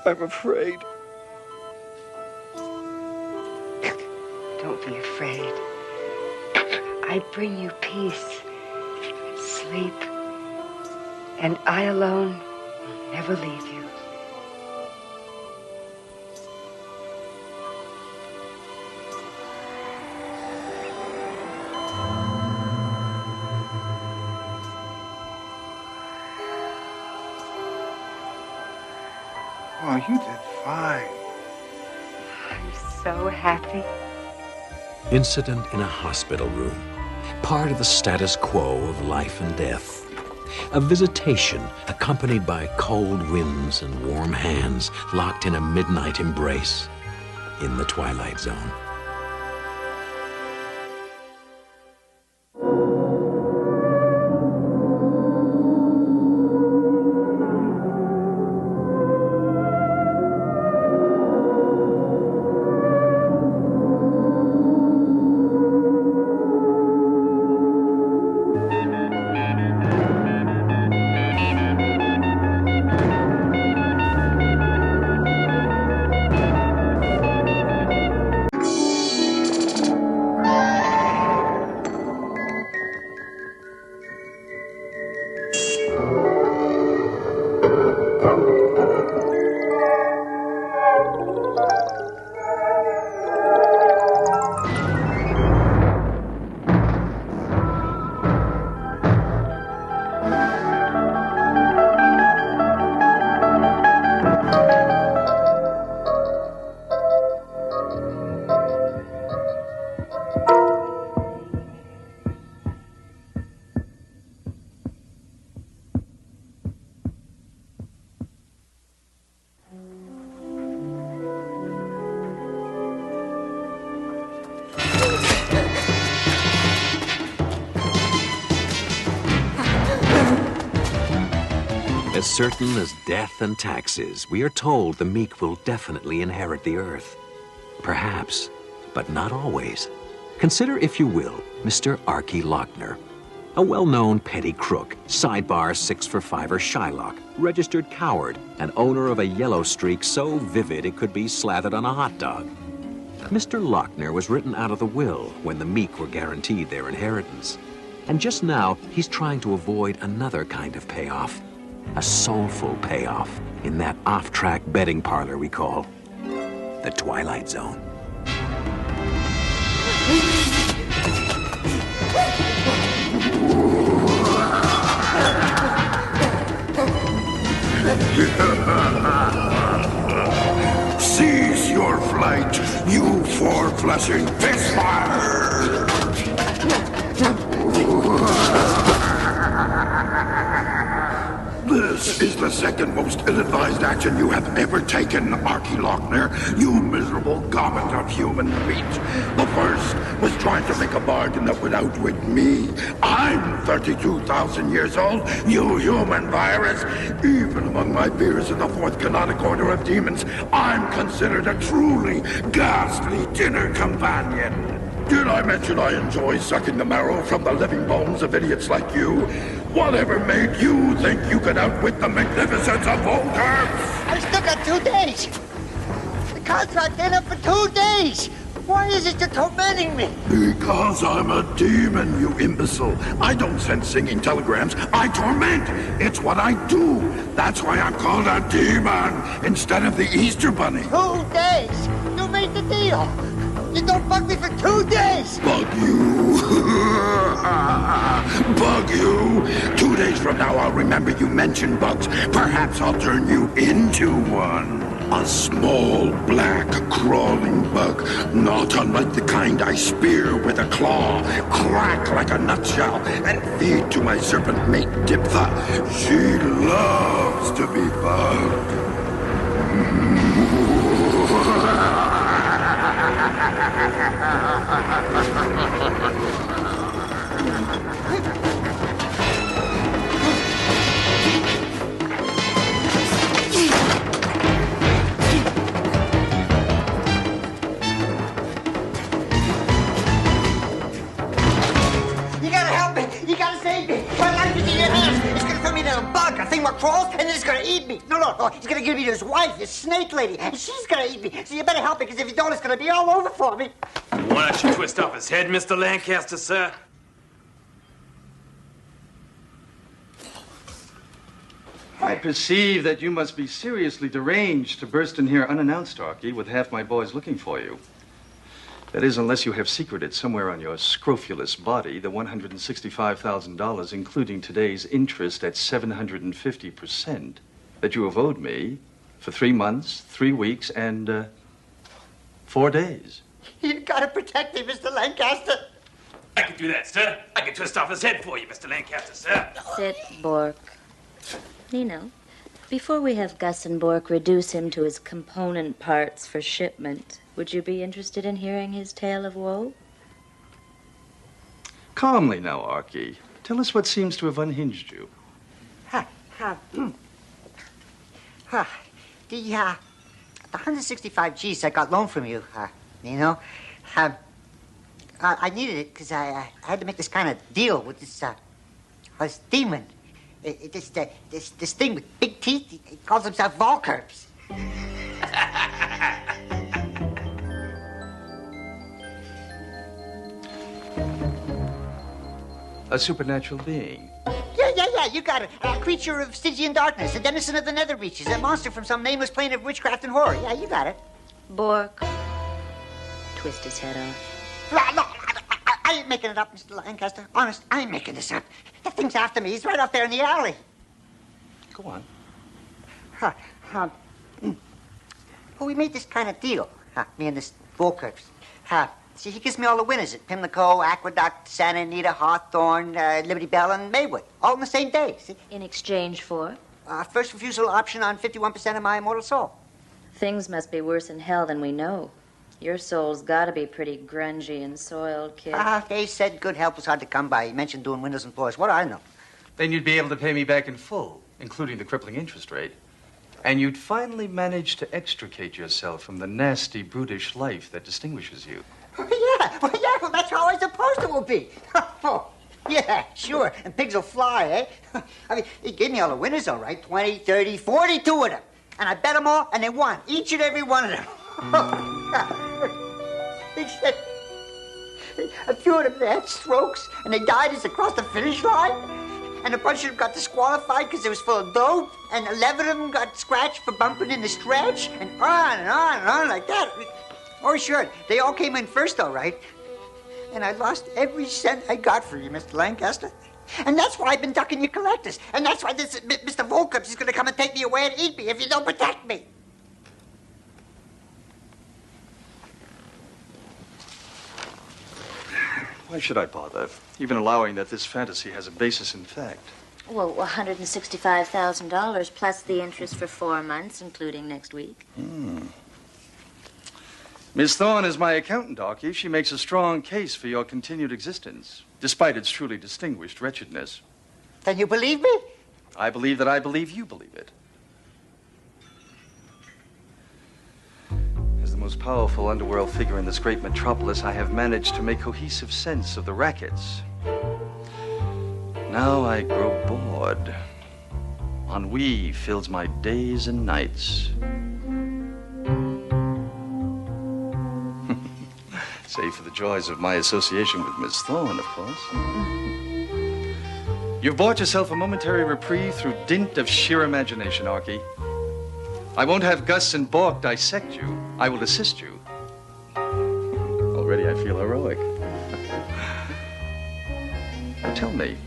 I'm afraid. Don't be afraid. I bring you peace and sleep, and I alone will never leave you. Oh, you did fine. I'm so happy. Incident in a hospital room. Part of the status quo of life and death. A visitation accompanied by cold winds and warm hands locked in a midnight embrace in the Twilight Zone. As certain as death and taxes, we are told the meek will definitely inherit the earth. Perhaps, but not always. Consider, if you will, Mr. Archie Lochner, a well-known petty crook, sidebar 6-for-5er Shylock, registered coward, and owner of a yellow streak so vivid it could be slathered on a hot dog. Mr. Lochner was written out of the will when the meek were guaranteed their inheritance. And just now, he's trying to avoid another kind of payoff. A soulful payoff in that off-track betting parlor we call the Twilight Zone. Cease your flight, you four-flushing fishfire! This is the second most ill-advised action you have ever taken, Archie Lochner, you miserable garment of human meat. The first was trying to make a bargain that would outwit me. I'm 32,000 years old, you human virus. Even among my peers in the fourth canonic order of demons, I'm considered a truly ghastly dinner companion. Did I mention I enjoy sucking the marrow from the living bones of idiots like you? Whatever made you think you could outwit the magnificence of Volker? I still got 2 days. The contract ain't up for 2 days. Why is it you're tormenting me? Because I'm a demon, you imbecile. I don't send singing telegrams. I torment. It's what I do. That's why I'm called a demon instead of the Easter Bunny. 2 days? You made the deal. You don't bug me for 2 days. Bug you. Bug you. 2 days from now, I'll remember you mentioned bugs. Perhaps I'll turn you into one. A small, black, crawling bug, not unlike the kind I spear with a claw, crack like a nutshell, and feed to my serpent mate, Diptha. She loves to be bugged. You gotta help me. You gotta save me. My life is in your hands. It's gonna turn me into a bug, a thing that crawls, and then it's gonna eat me. No. It's gonna give me to his wife, his snake lady, and she's gonna eat me. So you better help me, because if you don't, it's gonna be all over for me. Why don't you twist off his head, Mr. Lancaster, sir? I perceive that you must be seriously deranged to burst in here unannounced, Archie, with half my boys looking for you. That is, unless you have secreted somewhere on your scrofulous body the $165,000, including today's interest at 750%, that you have owed me for 3 months, 3 weeks, and 4 days. You gotta protect me, Mr. Lancaster. I can do that, sir. I can twist off his head for you, Mr. Lancaster, sir. Sit, Bork. Nino, before we have Gus and Bork reduce him to his component parts for shipment, would you be interested in hearing his tale of woe? Calmly now, Archie. Tell us what seems to have unhinged you. The 165 G's I got loaned from you, I needed it because I had to make this kind of deal with this demon. This thing with big teeth. He calls himself Volkerps. A supernatural being. Yeah, you got it. A creature of Stygian darkness, a denizen of the nether reaches, a monster from some nameless plane of witchcraft and horror. Yeah, you got it. Bork, twist his head off. No, I ain't making it up, Mr. Lancaster. Honest, I ain't making this up. That thing's after me. He's right out there in the alley. Go on. Well, we made this kind of deal, me and this Volkerps. See, he gives me all the winners at Pimlico, Aqueduct, Santa Anita, Hawthorne, Liberty Bell, and Maywood, all in the same day, see? In exchange for? First refusal option on 51% of my immortal soul. Things must be worse in hell than we know. Your soul's gotta be pretty grungy and soiled, kid. They said good help was hard to come by. He mentioned doing windows and floors. What do I know? Then you'd be able to pay me back in full, including the crippling interest rate, and you'd finally manage to extricate yourself from the nasty, brutish life that distinguishes you. Well, that's how I suppose it will be. Oh, yeah, sure. And pigs will fly, eh? I mean, he gave me all the winners, all right. 20, 30, 42 of them. And I bet them all, and they won. Each and every one of them. Except a few of them, they had strokes, and they died as they crossed the finish line. And a bunch of them got disqualified because it was full of dope. And 11 of them got scratched for bumping in the stretch. And on and on and on like that. Oh, sure. They all came in first, all right. And I lost every cent I got for you, Mr. Lancaster. And that's why I've been ducking your collectors. And that's why this Mr. Volkrups is going to come and take me away and eat me if you don't protect me. Why should I bother, even allowing that this fantasy has a basis in fact? Well, $165,000 plus the interest for 4 months, including next week. Miss Thorne is my accountant, Archie. She makes a strong case for your continued existence, despite its truly distinguished wretchedness. Then you believe me? I believe that I believe you believe it. As the most powerful underworld figure in this great metropolis, I have managed to make cohesive sense of the rackets. Now I grow bored. Ennui fills my days and nights. Save for the joys of my association with Miss Thorne, of course. You've bought yourself a momentary reprieve through dint of sheer imagination, Archie. I won't have Gus and Bork dissect you. I will assist you. Already I feel heroic. Now tell me,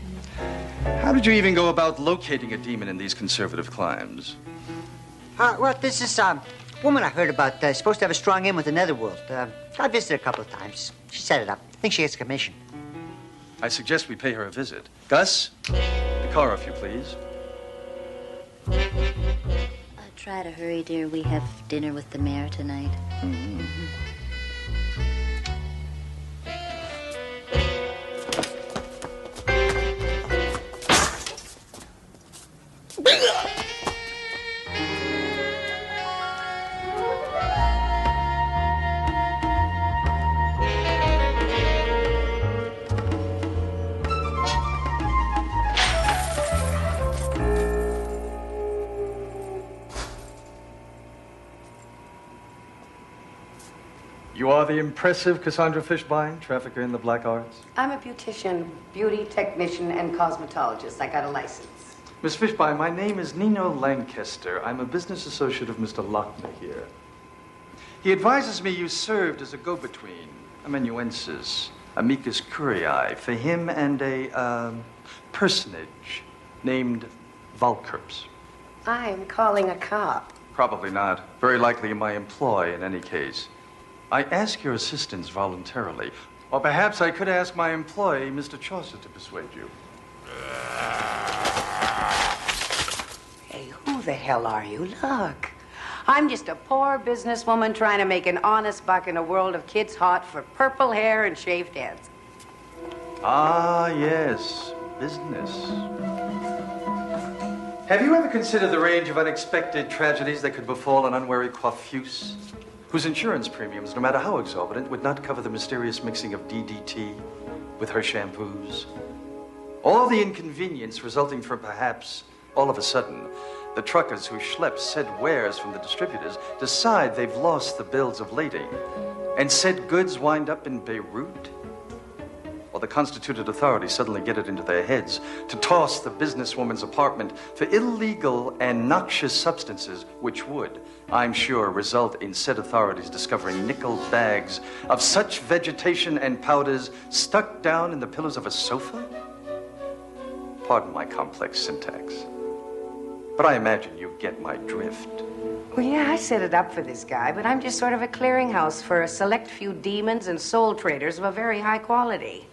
how did you even go about locating a demon in these conservative climes? Well, this is woman I heard about, supposed to have a strong in with the netherworld. I visited a couple of times. She set it up. I think she gets a commission. I suggest we pay her a visit. Gus, the car, if you please. Try to hurry, dear. We have dinner with the mayor tonight. You are the impressive Cassandra Fishbein, trafficker in the black arts? I'm a beautician, beauty technician, and cosmetologist. I got a license. Miss Fishbein, my name is Nino Lancaster. I'm a business associate of Mr. Lochner here. He advises me you served as a go-between, amanuensis, amicus curiae, for him and a, personage named Volkrups. I'm calling a cop. Probably not. Very likely in my employ in any case. I ask your assistance voluntarily. Or perhaps I could ask my employee, Mr. Chaucer, to persuade you. Hey, who the hell are you? Look, I'm just a poor businesswoman trying to make an honest buck in a world of kids hot for purple hair and shaved heads. Ah, yes, business. Have you ever considered the range of unexpected tragedies that could befall an unwary coiffeuse, whose insurance premiums, no matter how exorbitant, would not cover the mysterious mixing of DDT with her shampoos? All the inconvenience resulting from perhaps, all of a sudden, the truckers who schlep said wares from the distributors decide they've lost the bills of lading, and said goods wind up in Beirut? Or the constituted authorities suddenly get it into their heads to toss the businesswoman's apartment for illegal and noxious substances, which would, I'm sure, result in said authorities discovering nickel bags of such vegetation and powders stuck down in the pillows of a sofa? Pardon my complex syntax, but I imagine you get my drift. Well, yeah, I set it up for this guy, but I'm just sort of a clearinghouse for a select few demons and soul traders of a very high quality.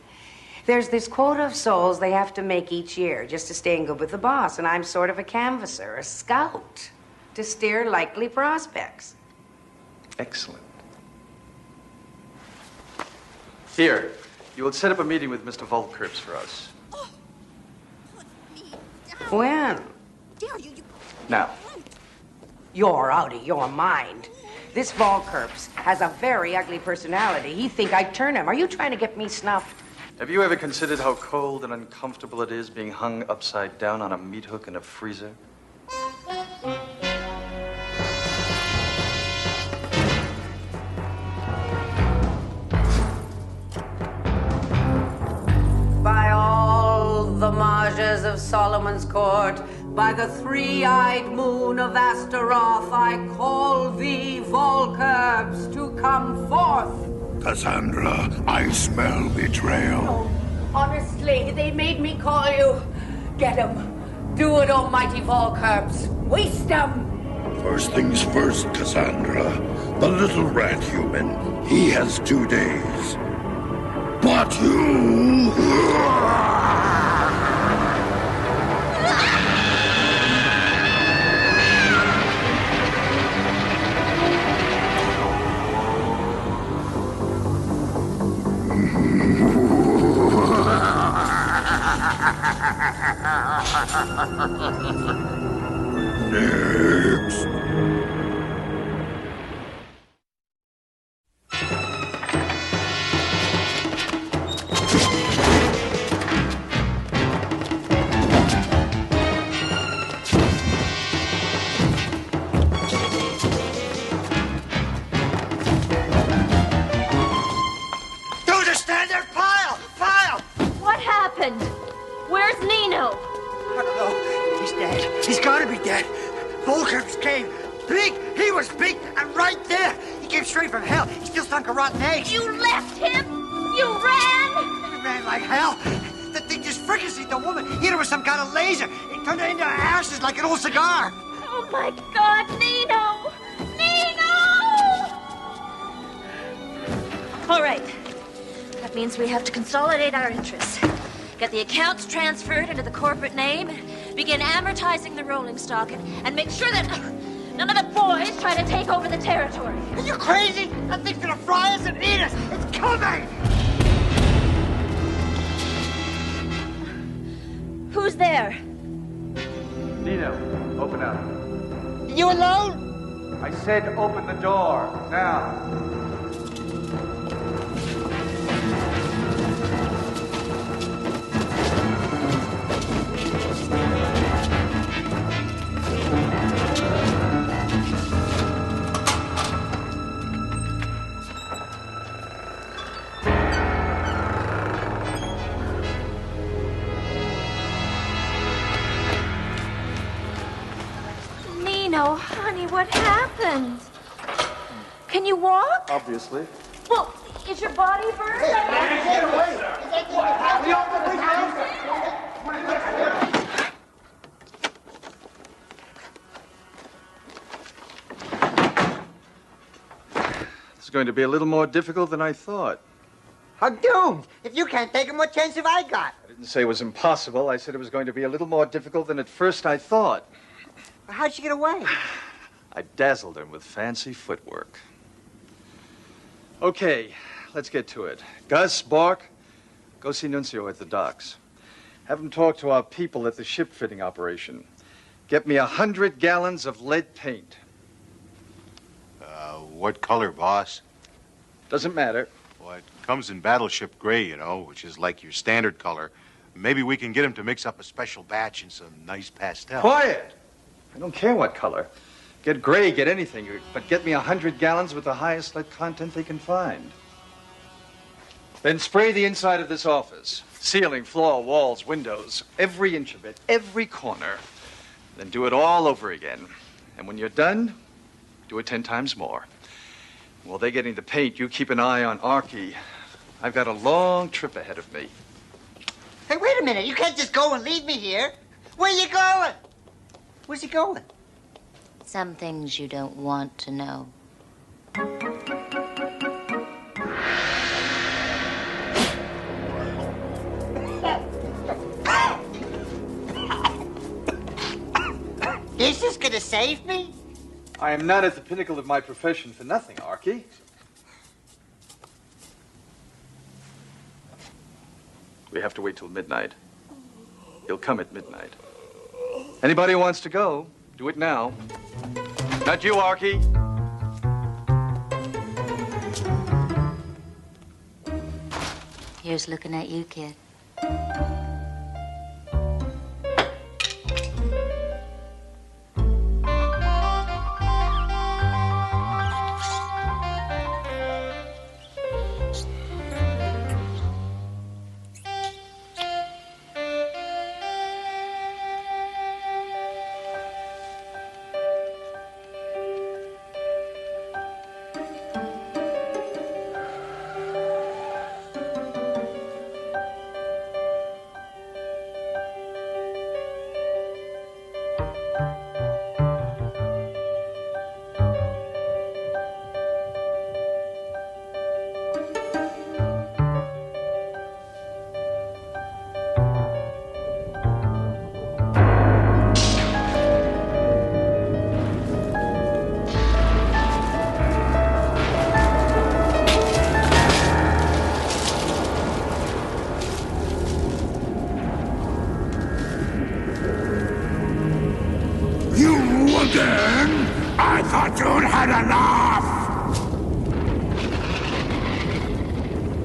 There's this quota of souls they have to make each year just to stay in good with the boss, and I'm sort of a canvasser, a scout, to steer likely prospects. Excellent. Here, you will set up a meeting with Mr. Volkrups for us. When? still. You... Now, You're out of your mind. This Volkerps has a very ugly personality. He'd think I'd turn him. Are you trying to get me snuffed? have you ever considered how cold and uncomfortable it is being hung upside down on a meat hook in a freezer? By all the Majas of Solomon's court, by the three-eyed moon of Astaroth, I call thee, Volkerps, to come forth. Cassandra, I smell betrayal. Honestly, they made me call you. Get him. Do it, almighty Volkerps. Waste him. First things first, Cassandra. The little rat human, he has 2 days. But you... Next. Do understand there? Pile! Pile! What happened? Where's Nino? I don't know. He's dead. He's gotta be dead. Volkerps came. Big. He was big and right there. He came straight from hell. He still stunk a rotten egg. You left him? You ran? He ran like hell. The thing just fricasseed the woman. Hit her with some kind of laser. It turned her into ashes like an old cigar. Oh my God, Nino! Nino! All right. That means we have to consolidate our interests. Get the accounts transferred into the corporate name, begin amortizing the rolling stock, and make sure that none of the boys try to take over the territory. Are you crazy? That thing's gonna fry us and eat us. It's coming! Who's there? Nino, open up. You alone? I said open the door, now. Nino, honey, what happened? Can you walk? Obviously. Well, is your body burned? Get away! It's going to be a little more difficult than I thought. How doomed! If you can't take him, what chance have I got? I didn't say it was impossible. I said it was going to be a little more difficult than at first I thought. How'd she get away? I dazzled him with fancy footwork. Okay, let's get to it. Gus, Bark, go see Nuncio at the docks. Have him talk to our people at the ship fitting operation. Get me 100 gallons of lead paint. What color, boss? Doesn't matter. Well, it comes in battleship gray, you know, which is like your standard color. Maybe we can get him to mix up a special batch in some nice pastel. Quiet! I don't care what color. Get gray, get anything, but get me 100 gallons with the highest lead content they can find. Then spray the inside of this office. Ceiling, floor, walls, windows, every inch of it, every corner. Then do it all over again. And when you're done, do it 10 times more. While they're getting the paint, you keep an eye on Archie. I've got a long trip ahead of me. Hey, wait a minute. You can't just go and leave me here. Where you going? Where's he going? Some things you don't want to know. This is gonna save me? I am not at the pinnacle of my profession for nothing, Archie. We have to wait till midnight. He'll come at midnight. Anybody who wants to go, do it now. Not you, Archie. Here's looking at you, kid.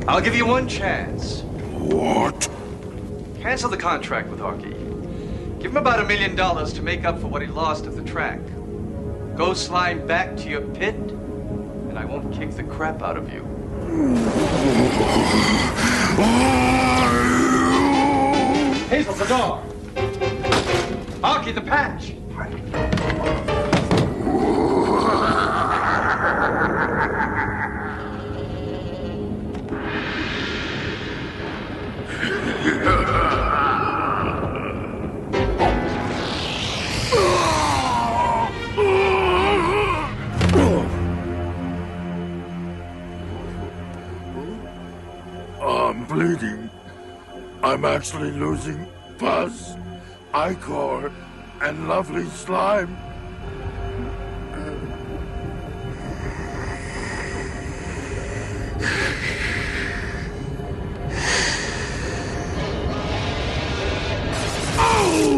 I'll give you one chance. What? Cancel the contract with Archie. Give him about $1 million to make up for what he lost at the track. Go slime back to your pit, and I won't kick the crap out of you. Hazel, the door. Archie, the patch. I'm bleeding. I'm actually losing pus, ichor, and lovely slime.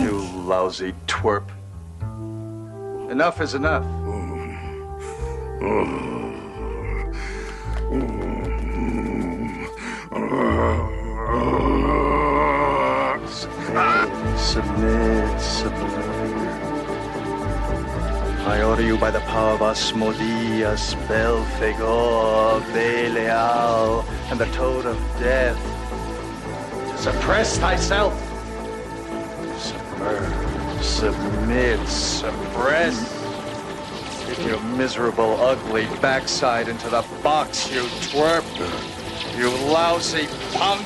You lousy twerp. Enough is enough. Submit. I order you by the power of Asmodeus, Belphegor, Belial, and the Toad of Death, to suppress thyself. Submit, suppress. Get your miserable, ugly backside into the box, you twerp. You lousy punk.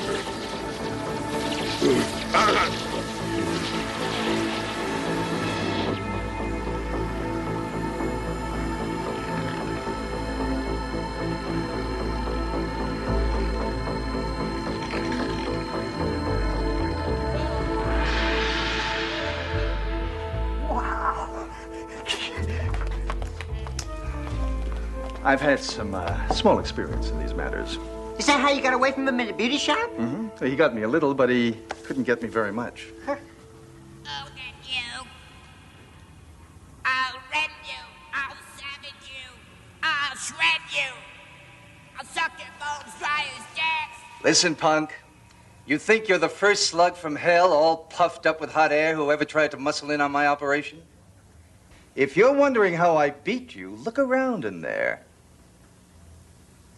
I've had some small experience in these matters. Is that how you got away from him in the beauty shop? Mm-hmm. He got me a little, but he couldn't get me very much. Huh. Oh, then you. I'll rend you. I'll savage you. I'll shred you. I'll suck your bones dry as death. Listen, punk. You think you're the first slug from hell, all puffed up with hot air, who ever tried to muscle in on my operation? If you're wondering how I beat you, look around in there.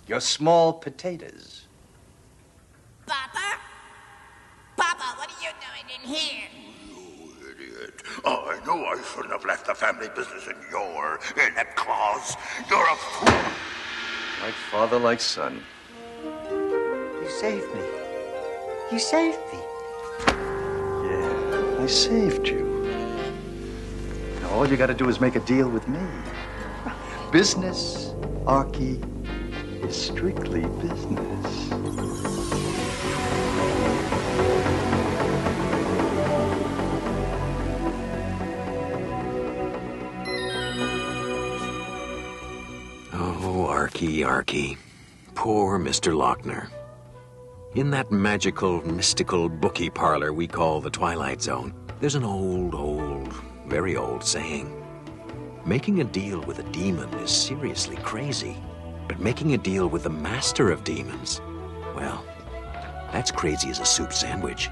You're small potatoes. Papa? Papa, what are you doing in here? You idiot. Oh, I know I shouldn't have left the family business in your inept claws. You're a fool. Like father, like son. You saved me. You saved me. Yeah, I saved you. Now all you gotta do is make a deal with me. Business, Archie, is strictly business. Oh, Archie. Poor Mr. Lochner. In that magical, mystical bookie parlor we call the Twilight Zone, there's an old, very old saying. Making a deal with a demon is seriously crazy. But making a deal with the master of demons, well, that's crazy as a soup sandwich.